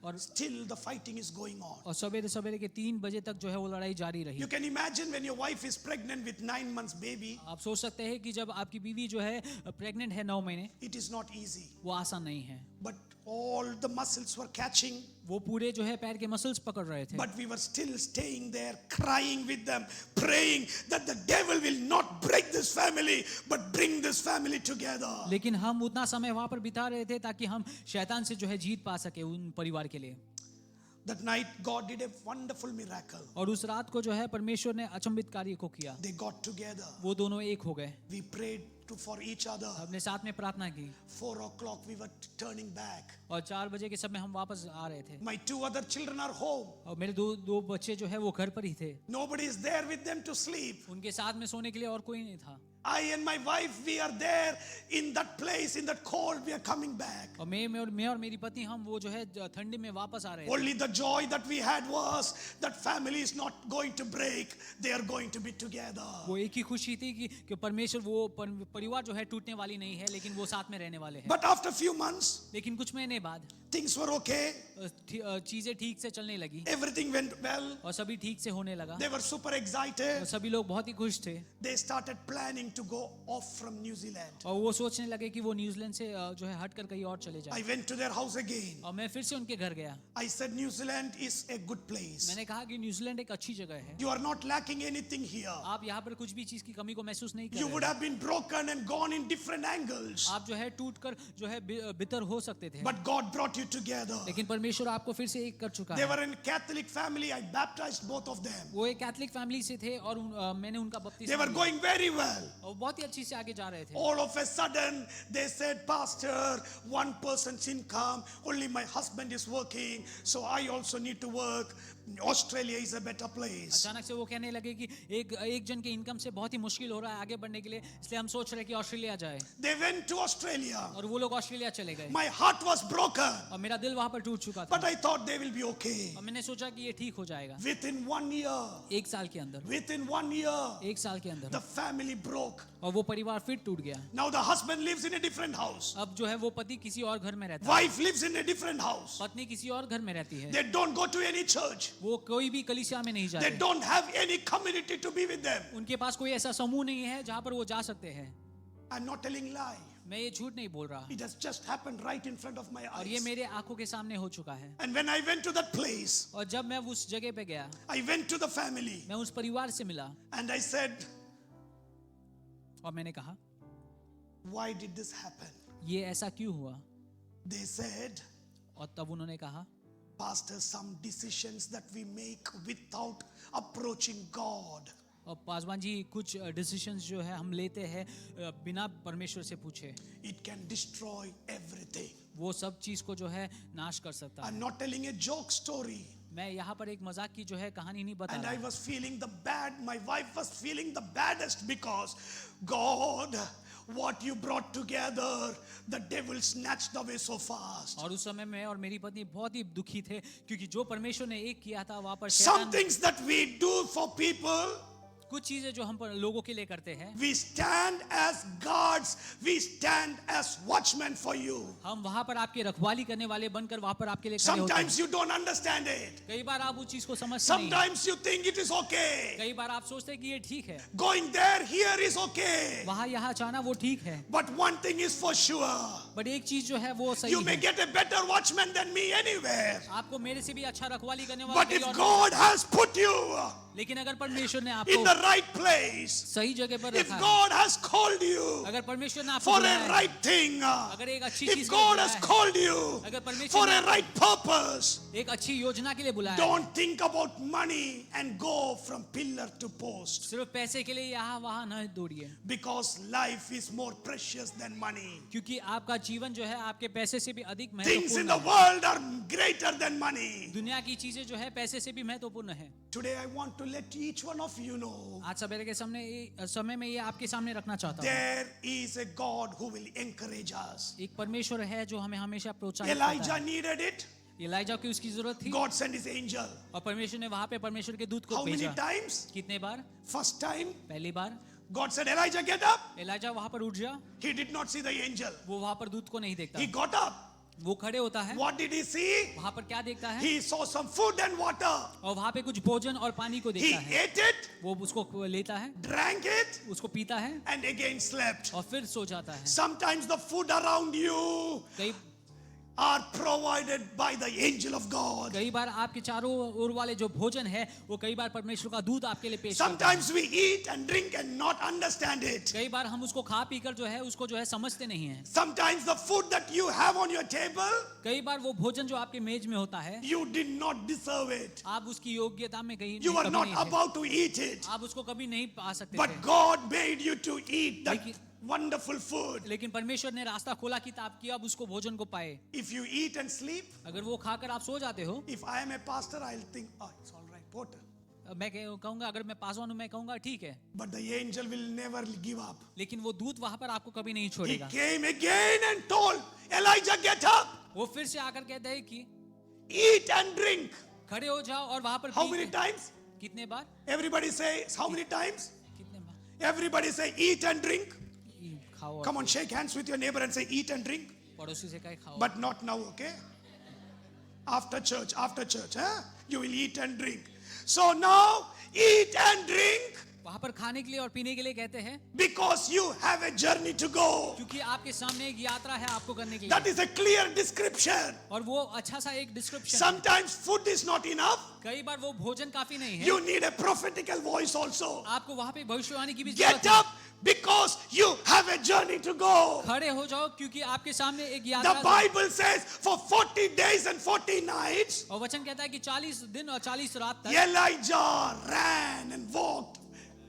Speaker 2: और
Speaker 1: still the fighting is going on.
Speaker 2: और सवेरे सवेरे के 3 बजे तक जो है वो लड़ाई जारी रही
Speaker 1: You can imagine when your wife is pregnant with 9 months baby,
Speaker 2: आप सोच सकते हैं कि जब आपकी बीवी जो है प्रेग्नेंट है 9 महीने
Speaker 1: it is not easy.
Speaker 2: वो आसान नहीं है
Speaker 1: But all the muscles were catching.
Speaker 2: वो पूरे जो है पैर के मसल्स पकड़ रहे थे
Speaker 1: But we were still staying there, crying with them, praying that the devil will not break this family, but bring this family together.
Speaker 2: लेकिन हम उतना समय वहां पर बिता रहे थे ताकि हम शैतान से जो है जीत पा सके उन परिवार के लिए
Speaker 1: That night, God did a wonderful miracle.
Speaker 2: और उस रात को जो है परमेश्वर ने अचंभित कार्य को किया
Speaker 1: They got together.
Speaker 2: वो दोनों एक हो गए
Speaker 1: We prayed for each other.
Speaker 2: हमने साथ में प्रार्थना की
Speaker 1: 4 o'clock, we were turning back.
Speaker 2: और 4 बजे के समय हम वापस आ रहे थे
Speaker 1: My 2 other children are home.
Speaker 2: और मेरे दो बच्चे जो है वो घर पर ही थे
Speaker 1: Nobody is there with them to sleep.
Speaker 2: उनके साथ में सोने के लिए और कोई नहीं था
Speaker 1: I and my wife, we are there in that place, in that cold, we are coming back.
Speaker 2: और मैं और मेरी पत्नी हम वो जो है ठंडी में वापस आ रहे थे
Speaker 1: Only the joy that we had was that family is not going to break, they are going to be together.
Speaker 2: वो एक ही खुशी थी कि परमेश्वर वो परिवार जो है टूटने वाली नहीं है लेकिन वो साथ में रहने वाले हैं
Speaker 1: But after few months,
Speaker 2: लेकिन कुछ महीने बाद
Speaker 1: things were okay,
Speaker 2: चीजें ठीक से चलने लगी
Speaker 1: everything went well,
Speaker 2: और सभी ठीक से होने लगा
Speaker 1: they were super excited.
Speaker 2: और सभी लोग बहुत ही खुश थे
Speaker 1: They started planning to go off from New Zealand.
Speaker 2: और वो सोचने लगे कि वो न्यूजीलैंड से जो है हटकर कहीं और चले
Speaker 1: I
Speaker 2: जाए
Speaker 1: went to their house again.
Speaker 2: और मैं फिर से उनके घर गया
Speaker 1: I said, New Zealand is a good place.
Speaker 2: मैंने कहा कि न्यूजीलैंड एक अच्छी जगह है
Speaker 1: You are not lacking anything here.
Speaker 2: आप यहाँ पर कुछ भी चीज की कमी को महसूस नहीं कर
Speaker 1: You would
Speaker 2: रहे
Speaker 1: have been broken and gone in different angles.
Speaker 2: आप जो है टूट कर जो है बितर हो सकते थे
Speaker 1: But God brought you together.
Speaker 2: लेकिन परमेश्वर आपको फिर से एक कर चुका
Speaker 1: They
Speaker 2: है
Speaker 1: were in Catholic family. I baptized both of them.
Speaker 2: वो एक कैथलिक फैमिली से थे और मैंने उनका
Speaker 1: They
Speaker 2: बपतिस्मा
Speaker 1: were
Speaker 2: लिया
Speaker 1: going very well.
Speaker 2: और बहुत ही अच्छी से आगे जा रहे थे
Speaker 1: All of a sudden, they said, Pastor, one person's income, only my husband is working, so I also need to work. Australia is a better place.
Speaker 2: अचानक से वो कहने लगे कि एक जन के इनकम से बहुत ही मुश्किल हो रहा है आगे बढ़ने के लिए इसलिए हम सोच रहे हैं कि ऑस्ट्रेलिया जाए
Speaker 1: They went to Australia.
Speaker 2: और वो लोग ऑस्ट्रेलिया चले गए
Speaker 1: My heart was broken,
Speaker 2: और मेरा दिल वहां पर टूट चुका था
Speaker 1: but I thought they will be okay.
Speaker 2: और मैंने सोचा कि ये ठीक हो जाएगा
Speaker 1: Within 1 year,
Speaker 2: एक साल के अंदर
Speaker 1: within 1 year,
Speaker 2: एक साल के अंदर
Speaker 1: the family broke.
Speaker 2: और वो परिवार फिर टूट गया
Speaker 1: Now the husband lives in a different house.
Speaker 2: अब जो है वो पति किसी और घर में रहता है
Speaker 1: Wife lives in a different house.
Speaker 2: पत्नी किसी और घर में रहती है
Speaker 1: They don't go to any church.
Speaker 2: वो कोई भी कलीसिया में नहीं
Speaker 1: They
Speaker 2: जाते
Speaker 1: don't have any community to be with them.
Speaker 2: उनके पास कोई ऐसा समूह नहीं है जहां पर वो जा सकते हैं
Speaker 1: I'm not telling lie.
Speaker 2: मैं ये झूठ नहीं बोल रहा
Speaker 1: It has just happened right in front of my
Speaker 2: और ये
Speaker 1: eyes.
Speaker 2: मेरे आंखों के सामने हो चुका है
Speaker 1: And when I went to that place,
Speaker 2: और जब मैं उस जगह पे गया
Speaker 1: I went to the family
Speaker 2: मैं उस परिवार से मिला
Speaker 1: and I said,
Speaker 2: और मैंने कहा
Speaker 1: why did this happen?
Speaker 2: ये ऐसा क्यों हुआ
Speaker 1: They said,
Speaker 2: और तब उन्होंने कहा
Speaker 1: Pastor, some decisions that we make without approaching God,
Speaker 2: और पासवान जी कुछ डिसीजंस जो है हम लेते हैं बिना परमेश्वर से पूछे
Speaker 1: it can destroy everything.
Speaker 2: वो सब चीज को जो है नाश कर सकता
Speaker 1: I'm
Speaker 2: है
Speaker 1: not telling a joke story.
Speaker 2: मैं यहाँ पर एक मजाक की जो है कहानी नहीं बता
Speaker 1: And I
Speaker 2: रहा
Speaker 1: was feeling the bad, my wife was feeling the baddest because God, what you brought together, the devil snatched away so fast.
Speaker 2: और उस समय मैं और मेरी पत्नी बहुत ही दुखी थे क्योंकि जो परमेश्वर ने एक किया था वहाँ पर
Speaker 1: Some
Speaker 2: शैतान
Speaker 1: things that we do for people,
Speaker 2: कुछ चीजें जो हम लोगों के लिए करते हैं
Speaker 1: we stand as guards, we stand as watchmen for you.
Speaker 2: हम वहाँ पर आपकी रखवाली करने वाले बनकर वहाँ पर आपके लिए खड़े होते हैं
Speaker 1: Sometimes you don't understand it.
Speaker 2: कई बार आप उस चीज को समझते नहीं हैं।
Speaker 1: Sometimes you think it is okay.
Speaker 2: कई बार आप सोचते हैं कि ये ठीक है
Speaker 1: Going there, here is okay.
Speaker 2: वहाँ यहाँ जाना वो ठीक है
Speaker 1: But one thing is for sure.
Speaker 2: But एक चीज जो है वो
Speaker 1: You
Speaker 2: सही
Speaker 1: may
Speaker 2: है
Speaker 1: get a better watchman than me anywhere.
Speaker 2: आपको मेरे से भी अच्छा रखवाली करने वाला
Speaker 1: But
Speaker 2: कोई
Speaker 1: if
Speaker 2: और
Speaker 1: God has put you
Speaker 2: लेकिन अगर परमेश्वर ने
Speaker 1: in
Speaker 2: आपको
Speaker 1: the right place,
Speaker 2: सही जगह पर
Speaker 1: if
Speaker 2: रखा है
Speaker 1: God has called you
Speaker 2: अगर परमेश्वर ने आपको
Speaker 1: for
Speaker 2: बुलाया
Speaker 1: a
Speaker 2: है,
Speaker 1: right thing,
Speaker 2: अगर एक अच्छी
Speaker 1: if
Speaker 2: चीज के लिए
Speaker 1: God
Speaker 2: बुलाया
Speaker 1: has
Speaker 2: है,
Speaker 1: called you
Speaker 2: अगर परमेश्वर
Speaker 1: for
Speaker 2: ने
Speaker 1: a right purpose,
Speaker 2: एक अच्छी योजना के लिए बुलाया है,
Speaker 1: don't think about money and go from pillar to post,
Speaker 2: सिर्फ पैसे के लिए यहाँ वहाँ न दौड़िए
Speaker 1: because life is more precious than money.
Speaker 2: क्योंकि आपका जीवन जो है आपके पैसे से भी अधिक
Speaker 1: Things in
Speaker 2: महत्वपूर्ण
Speaker 1: the
Speaker 2: है
Speaker 1: world are greater than money.
Speaker 2: दुनिया की चीजें जो है पैसे से भी महत्वपूर्ण है
Speaker 1: Today I want to let each one of you know
Speaker 2: आज सवेरे के समय में ये आपके सामने रखना चाहता हूँ।
Speaker 1: there is a God who will encourage us.
Speaker 2: एक परमेश्वर है जो हमें हमेशा प्रोत्साहित करता
Speaker 1: Elijah
Speaker 2: है।
Speaker 1: needed it.
Speaker 2: एलाइजा की उसकी जरूरत थी
Speaker 1: God sent his angel.
Speaker 2: और परमेश्वर ने वहां पे परमेश्वर के दूत को
Speaker 1: How many
Speaker 2: भेजा।
Speaker 1: times?
Speaker 2: कितने बार?
Speaker 1: First time,
Speaker 2: पहली बार
Speaker 1: God said, Elijah, get up.
Speaker 2: Elijah वहां पर उठ जा।
Speaker 1: He did not see the angel.
Speaker 2: वो वहां पर दूत को नहीं देखता।
Speaker 1: He got up.
Speaker 2: वो खड़े होता है।
Speaker 1: What did he see?
Speaker 2: वहां पर क्या देखता है?
Speaker 1: He saw some food and water.
Speaker 2: और वहां पे कुछ भोजन और पानी को
Speaker 1: He
Speaker 2: देखता है।
Speaker 1: ate it,
Speaker 2: वो उसको लेता है,
Speaker 1: drank it,
Speaker 2: उसको पीता है
Speaker 1: and again slept.
Speaker 2: और फिर सो जाता है।
Speaker 1: Sometimes the food around you
Speaker 2: कई
Speaker 1: are provided by the angel of God.
Speaker 2: कई बार आपके चारों ओर वाले जो भोजन है वो कई बार परमेश्वर का दूत आपके लिए पेश करता है।
Speaker 1: Sometimes we eat and drink and not understand it.
Speaker 2: कई बार हम उसको खा पी कर जो है उसको जो है समझते नहीं है।
Speaker 1: Sometimes the food that you have on your table,
Speaker 2: कई बार वो भोजन जो आपके मेज में होता है
Speaker 1: you did not deserve it.
Speaker 2: आप उसकी योग्यता में कहीं
Speaker 1: You are
Speaker 2: कभी
Speaker 1: not
Speaker 2: नहीं थे।
Speaker 1: about to eat it.
Speaker 2: आप उसको कभी नहीं पा सकते
Speaker 1: But
Speaker 2: थे।
Speaker 1: God made you to eat that
Speaker 2: लेकिन-
Speaker 1: wonderful food.
Speaker 2: लेकिन परमेश्वर ने रास्ता खोला कि आप की अब उसको भोजन को पाए।
Speaker 1: If you eat and sleep,
Speaker 2: अगर वो खाकर आप सो जाते हो,
Speaker 1: if I am a pastor, I'll think, oh, it's all right, Porter.
Speaker 2: मैं कहूंगा अगर मैं पासवान हूं मैं कहूंगा ठीक है,
Speaker 1: But the angel will never give up.
Speaker 2: लेकिन वो दूत वहां पर आपको कभी नहीं
Speaker 1: He
Speaker 2: छोड़ेगा।
Speaker 1: came again and told Elijah, get up,
Speaker 2: वो फिर से आकर कहता है कि
Speaker 1: eat and drink.
Speaker 2: खड़े हो जाओ और वहां पर
Speaker 1: How
Speaker 2: पी
Speaker 1: many
Speaker 2: के-
Speaker 1: times?
Speaker 2: कितने बार?
Speaker 1: Everybody say, how many times?
Speaker 2: कितने बार?
Speaker 1: Everybody say, eat and drink.
Speaker 2: खाओ और
Speaker 1: Come on, shake hands with your neighbor and say, eat and drink.
Speaker 2: पड़ोसी से कहे खाओ।
Speaker 1: But not now, okay? After church, huh? You will eat and drink. So now, eat and drink
Speaker 2: वहां पर खाने के लिए और पीने के लिए कहते हैं
Speaker 1: because you have a journey to go.
Speaker 2: क्योंकि आपके सामने एक यात्रा है आपको करने के
Speaker 1: That
Speaker 2: लिए।
Speaker 1: is a clear description.
Speaker 2: और वो अच्छा सा एक डिस्क्रिप्शन है।
Speaker 1: Sometimes food is not enough.
Speaker 2: कई बार वो भोजन काफी नहीं है।
Speaker 1: You need a prophetical voice also.
Speaker 2: आपको वहां पे भविष्यवाणी की भी
Speaker 1: Get
Speaker 2: जरूरत है।
Speaker 1: up because you have a journey to go.
Speaker 2: खड़े हो जाओ क्योंकि आपके सामने एक
Speaker 1: The
Speaker 2: यात्रा है।
Speaker 1: Bible says for 40 days and 40 nights,
Speaker 2: और वचन कहता है कि 40 दिन और 40 रात तक
Speaker 1: Elijah ran and walked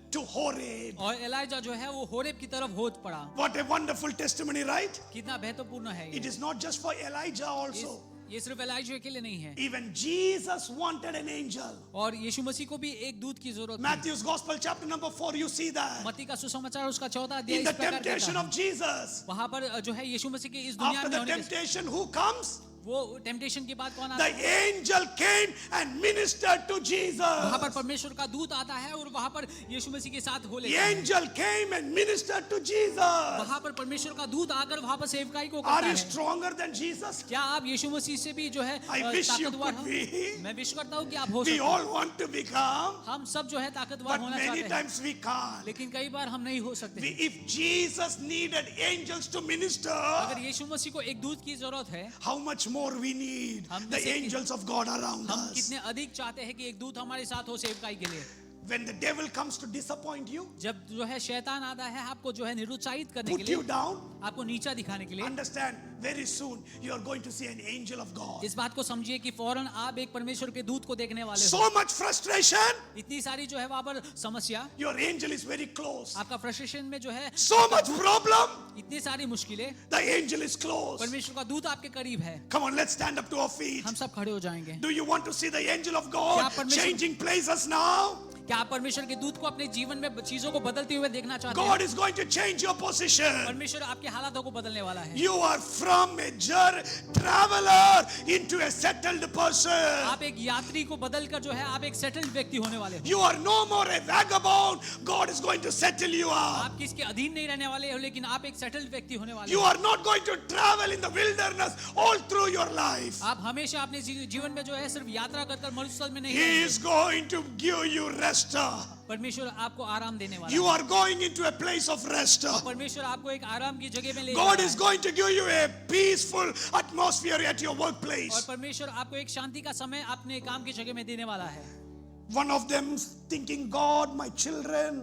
Speaker 1: to Horeb.
Speaker 2: और एलाइजा जो है वो होरेब की तरफ हो पड़ा।
Speaker 1: What a wonderful testimony, right?
Speaker 2: कितना महत्वपूर्ण है
Speaker 1: It
Speaker 2: ये।
Speaker 1: is not just for Elijah also.
Speaker 2: ये सिर्फ एलाइजा के लिए नहीं है।
Speaker 1: Even Jesus wanted an angel.
Speaker 2: और यीशु मसीह को भी एक दूत की जरूरत है।
Speaker 1: Matthew's Gospel chapter number 4, you see that.
Speaker 2: मत्ती का सुसमाचार उसका 14 अध्याय
Speaker 1: In
Speaker 2: इस
Speaker 1: the
Speaker 2: प्रकार
Speaker 1: temptation
Speaker 2: कहता है।
Speaker 1: of Jesus,
Speaker 2: वहां पर जो है यीशु मसीह के इस दुनिया
Speaker 1: after
Speaker 2: में
Speaker 1: the
Speaker 2: होने के
Speaker 1: temptation, who comes?
Speaker 2: वो टेम्पटेशन के बाद कौन आता
Speaker 1: The
Speaker 2: है?
Speaker 1: angel came and ministered to
Speaker 2: वहां
Speaker 1: Jesus.
Speaker 2: पर परमेश्वर का दूत आता है और वहां पर यीशु मसीह के साथ हो
Speaker 1: The
Speaker 2: लेता है।
Speaker 1: angel came and ministered to Jesus.
Speaker 2: वहां पर परमेश्वर का दूत आकर वहां पर सेवकाई को
Speaker 1: Are
Speaker 2: करता
Speaker 1: you
Speaker 2: है।
Speaker 1: stronger than Jesus?
Speaker 2: क्या आप यीशु मसीह से भी जो है
Speaker 1: I wish you
Speaker 2: ताकतवर
Speaker 1: could
Speaker 2: हो?
Speaker 1: be.
Speaker 2: मैं विश करता हूँ कि आप हो
Speaker 1: We
Speaker 2: सकते
Speaker 1: all
Speaker 2: हैं।
Speaker 1: want to become,
Speaker 2: हम सब जो है ताकतवर
Speaker 1: but
Speaker 2: होना
Speaker 1: many
Speaker 2: चाहते हैं,
Speaker 1: times we can't.
Speaker 2: लेकिन कई बार हम नहीं हो सकते।
Speaker 1: If Jesus needed angels to minister,
Speaker 2: अगर यीशु मसीह को एक दूत की जरूरत है,
Speaker 1: how much more we need
Speaker 2: हम
Speaker 1: the
Speaker 2: जैसे कि-
Speaker 1: angels of God around
Speaker 2: हम
Speaker 1: us.
Speaker 2: कितने अधिक चाहते हैं कि एक दूत हमारे साथ हो सेवकाई के लिए।
Speaker 1: When the devil comes to disappoint you,
Speaker 2: जब जो है शैतान आता है आपको जो है निरुत्साहित करने के
Speaker 1: put
Speaker 2: लिए,
Speaker 1: you down,
Speaker 2: आपको नीचा दिखाने के लिए,
Speaker 1: understand very soon you are going to see an angel of God.
Speaker 2: इस बात को समझिए कि फौरन आप एक परमेश्वर के दूत को देखने वाले हो।
Speaker 1: So much frustration,
Speaker 2: इतनी सारी जो है वहां पर समस्या,
Speaker 1: your angel is very close.
Speaker 2: आपका फ्रस्ट्रेशन में जो है
Speaker 1: So much problem,
Speaker 2: इतनी सारी मुश्किलें,
Speaker 1: the angel is close.
Speaker 2: परमेश्वर का दूत आपके करीब है।
Speaker 1: Come on, let's stand up to our feet.
Speaker 2: हम सब खड़े हो जाएंगे।
Speaker 1: Do you want to see the angel of God
Speaker 2: क्या परमेश्वर-
Speaker 1: changing places now?
Speaker 2: क्या आप परमेश्वर के दूत को अपने जीवन में चीजों को बदलते हुए देखना चाहते
Speaker 1: God
Speaker 2: हैं?
Speaker 1: is going to change your position.
Speaker 2: परमेश्वर आपके हालातों को बदलने वाला है।
Speaker 1: You are from a traveler into a settled person.
Speaker 2: आप एक यात्री को बदलकर जो है आप एक सेटल्ड व्यक्ति होने वाले हो।
Speaker 1: You are no more a vagabond. God is going to settle you up.
Speaker 2: आप किसके अधीन नहीं रहने वाले हो, लेकिन आप एक सेटल्ड व्यक्ति होने वाले
Speaker 1: You
Speaker 2: हो।
Speaker 1: are not going to travel in the wilderness all through your life.
Speaker 2: आप हमेशा अपने जीवन में जो है सिर्फ यात्रा कर मरुस्थल में नहीं
Speaker 1: He
Speaker 2: रहेंगे।
Speaker 1: is going to give you rest.
Speaker 2: परमेश्वर आपको आराम देने वाला
Speaker 1: You
Speaker 2: है।
Speaker 1: are going into a place of rest.
Speaker 2: परमेश्वर आपको एक आराम की जगह में ले
Speaker 1: God
Speaker 2: जा
Speaker 1: is
Speaker 2: रहा है।
Speaker 1: going to give you a peaceful atmosphere at your
Speaker 2: और
Speaker 1: workplace.
Speaker 2: परमेश्वर आपको एक शांति का समय अपने काम की जगह में देने वाला है।
Speaker 1: One of them thinking, God, my children,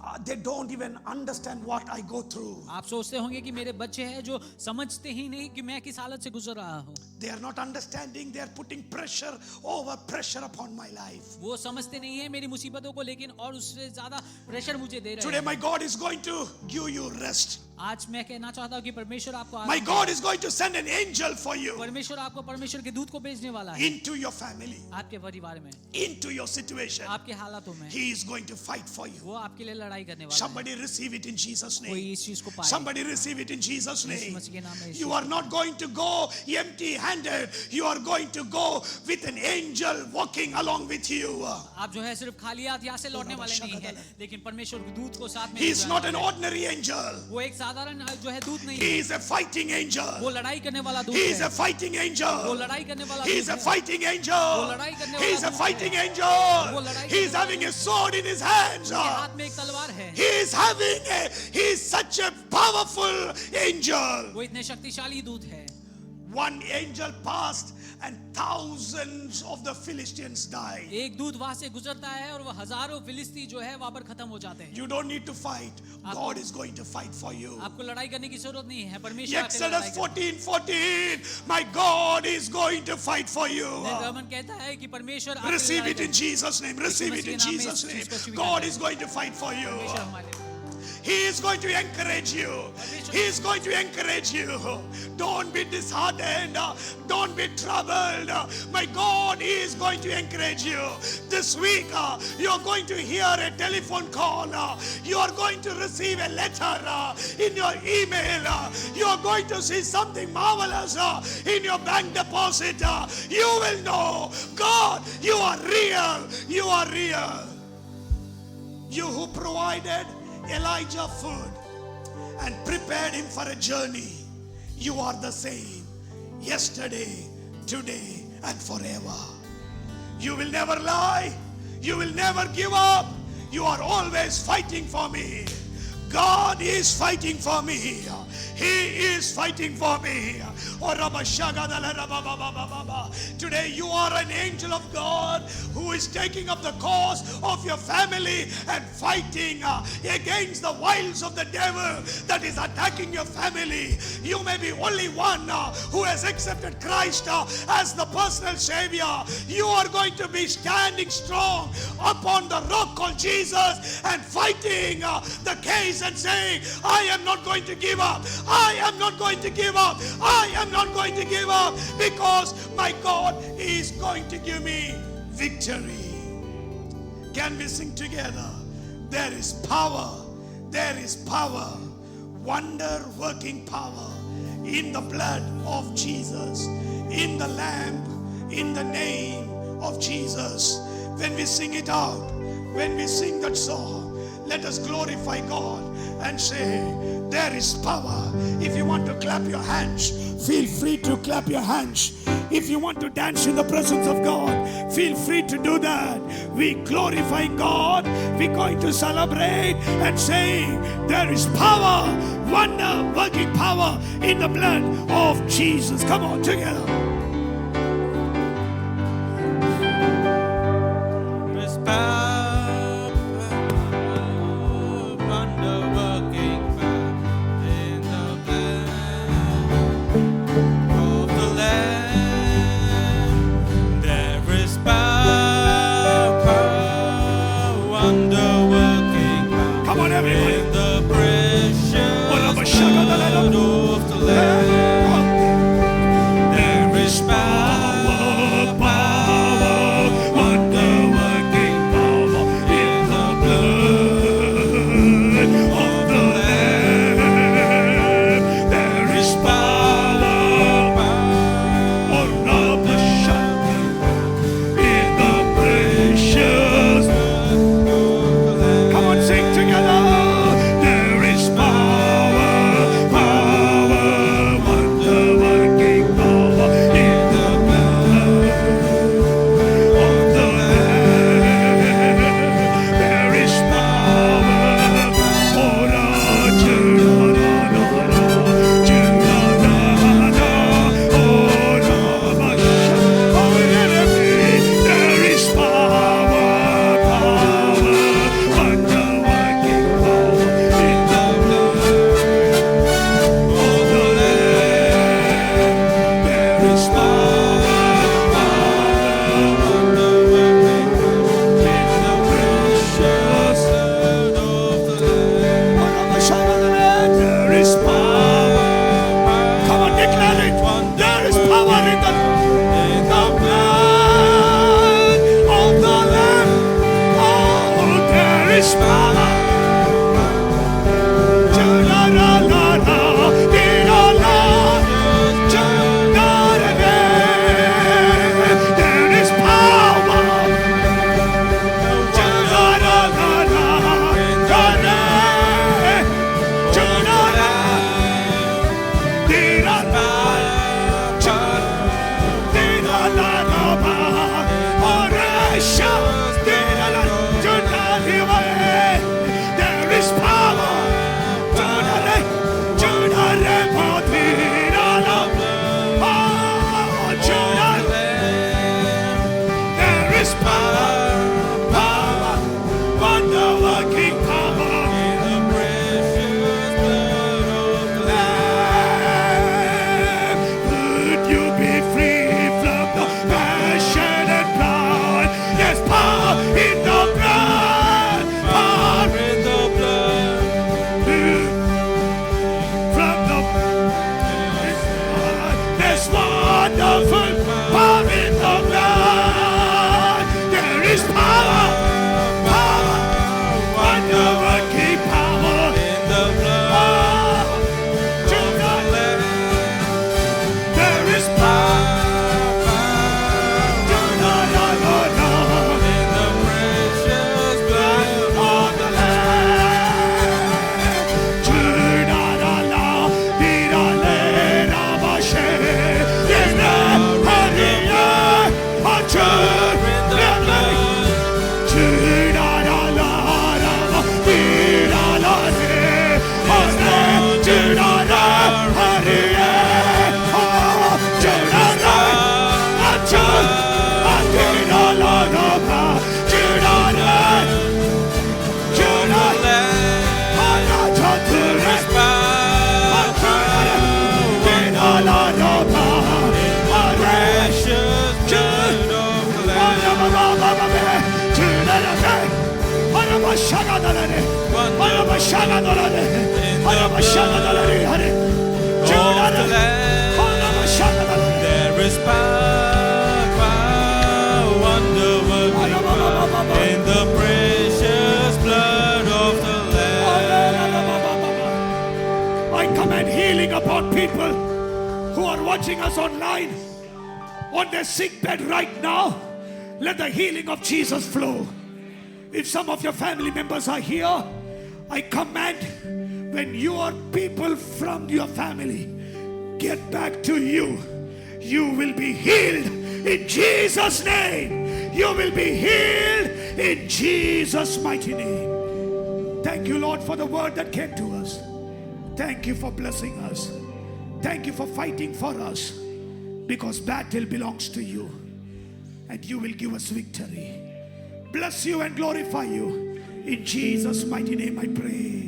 Speaker 1: they don't even understand what I go through.
Speaker 2: आप सोचते होंगे कि मेरे बच्चे हैं जो समझते ही नहीं कि मैं किस हालत से गुजर रहा हूँ।
Speaker 1: They are not understanding. They are putting pressure over pressure upon my life.
Speaker 2: वो समझते नहीं है मेरी मुसीबतों को, लेकिन और उससे ज्यादा प्रेशर मुझे दे रहे
Speaker 1: Today,
Speaker 2: हैं।
Speaker 1: my God is going to give you rest.
Speaker 2: आज मैं कहना चाहता हूँ कि परमेश्वर आपको
Speaker 1: My
Speaker 2: आराम
Speaker 1: God
Speaker 2: देगा।
Speaker 1: is going to send an angel for you
Speaker 2: परमेश्वर आपको परमेश्वर के दूत को भेजने वाला है
Speaker 1: into your family,
Speaker 2: आपके परिवार में,
Speaker 1: into your situation.
Speaker 2: आपके हालातों में।
Speaker 1: He is going to fight for you.
Speaker 2: वो आपके लिए लड़ाई करने वाला है।
Speaker 1: Somebody receive it in Jesus'
Speaker 2: कोई
Speaker 1: name.
Speaker 2: इस चीज को पाए।
Speaker 1: Somebody receive it in Jesus'
Speaker 2: Yeshu
Speaker 1: name.
Speaker 2: मसीह के नाम में यीशु।
Speaker 1: You are not going to go empty handed. You are going to go with an angel walking along with you.
Speaker 2: आप जो है सिर्फ खाली हाथ यहाँ से लौटने वाले नहीं है, लेकिन परमेश्वर के दूत को साथ में
Speaker 1: He is
Speaker 2: ले
Speaker 1: not
Speaker 2: जाने
Speaker 1: an
Speaker 2: वाले हैं।
Speaker 1: ordinary angel.
Speaker 2: वो एक साधारण जो है दूत नहीं
Speaker 1: He
Speaker 2: है,
Speaker 1: is a fighting
Speaker 2: वो
Speaker 1: angel.
Speaker 2: लड़ाई करने वाला दूत
Speaker 1: He is
Speaker 2: है।
Speaker 1: a fighting
Speaker 2: वो
Speaker 1: angel.
Speaker 2: लड़ाई करने वाला
Speaker 1: He
Speaker 2: दूत
Speaker 1: is a
Speaker 2: है।
Speaker 1: fighting
Speaker 2: वो
Speaker 1: angel.
Speaker 2: लड़ाई करने
Speaker 1: He
Speaker 2: वाला
Speaker 1: is a
Speaker 2: दूत
Speaker 1: fighting
Speaker 2: है।
Speaker 1: angel.
Speaker 2: वो लड़ाई
Speaker 1: He is
Speaker 2: करने
Speaker 1: having a sword in his hands.
Speaker 2: उसके हाथ में एक तलवार है।
Speaker 1: He is such a powerful angel.
Speaker 2: वो इतने शक्तिशाली दूत है।
Speaker 1: One angel passed and thousands of the Philistines died.
Speaker 2: एक दूत वहां से गुजरता है और वो हजारों फिलिस्ती जो है वहां पर खत्म हो जाते हैं।
Speaker 1: You don't need to fight. God is going to fight for you.
Speaker 2: आपको लड़ाई करने की जरूरत नहीं है, परमेश्वर आपके लिए
Speaker 1: Exodus
Speaker 2: लड़ाई करेगा।
Speaker 1: 14:14. My God is going to fight for you.
Speaker 2: निर्गमन कहता है कि परमेश्वर आपके लिए
Speaker 1: Receive
Speaker 2: लड़ाई
Speaker 1: it in
Speaker 2: करेगा।
Speaker 1: Jesus' name. Receive it in Jesus' name. God is going to fight for you.
Speaker 2: परमेश्वर हमारे लिए।
Speaker 1: He is going to encourage you. He is going to encourage you. Don't be disheartened. Don't be troubled. My God is going to encourage you. This week, you are going to hear a telephone call. You are going to receive a letter in your email. You are going to see something marvelous in your bank deposit. You will know, God, you are real. You are real. You who provided Elijah food and prepared him for a journey, you are the same yesterday, today, and forever. You will never lie. You will never give up. You are always fighting for me. God is fighting for me. He is fighting for me. Today you are an angel of God who is taking up the cause of your family and fighting against the wiles of the devil that is attacking your family. You may be only one who has accepted Christ as the personal savior. You are going to be standing strong upon the rock called Jesus and fighting the case and saying, I am not going to give up. I am not going to give up. I am not going to give up because my God is going to give me victory. Can we sing together? There is power. There is power. Wonder working power in the blood of Jesus, in the Lamb, in the name of Jesus. When we sing it out, when we sing that song, let us glorify God and say, there is power. If you want to clap your hands, feel free to clap your hands. If you want to dance in the presence of God, feel free to do that. We glorify God. We're going to celebrate and say, there is power, wonder working power in the blood of Jesus. Come on, together.
Speaker 3: There's power, wonder-working power in the blood of the Lamb. There is power, wonder-working power.
Speaker 1: Come on, everybody.
Speaker 3: In the precious blood of the Lamb. There is
Speaker 4: wonderful power in the blood. There is power, power, wonder-working power
Speaker 3: in the blood
Speaker 4: to the Lamb. There is power, to the Lord,
Speaker 3: in the precious blood
Speaker 4: of the Lamb. To the Lord, be the Lamb of a shame. Yes, the hallelujah, unto the Lamb. To the Lord, be the Lord, was there to the Lord, hallelujah, oh, to the Lord, unto the Lord, to the Lord, to the Lord, to the
Speaker 3: precious blood of the Lamb. There is power, wonder-working power in the precious blood of the Lamb.
Speaker 4: I command healing upon people who are watching us online on their sick bed right now. Let the healing of Jesus flow. If some of your family members are here, I command when your people from your family get back to you, you will be healed in Jesus' name. You will be healed in Jesus' mighty name. Thank you, Lord, for the word that came to us. Thank you for blessing us. Thank you for fighting for us, because battle belongs to you and you will give us victory. Bless you and glorify you. In Jesus' mighty name I pray.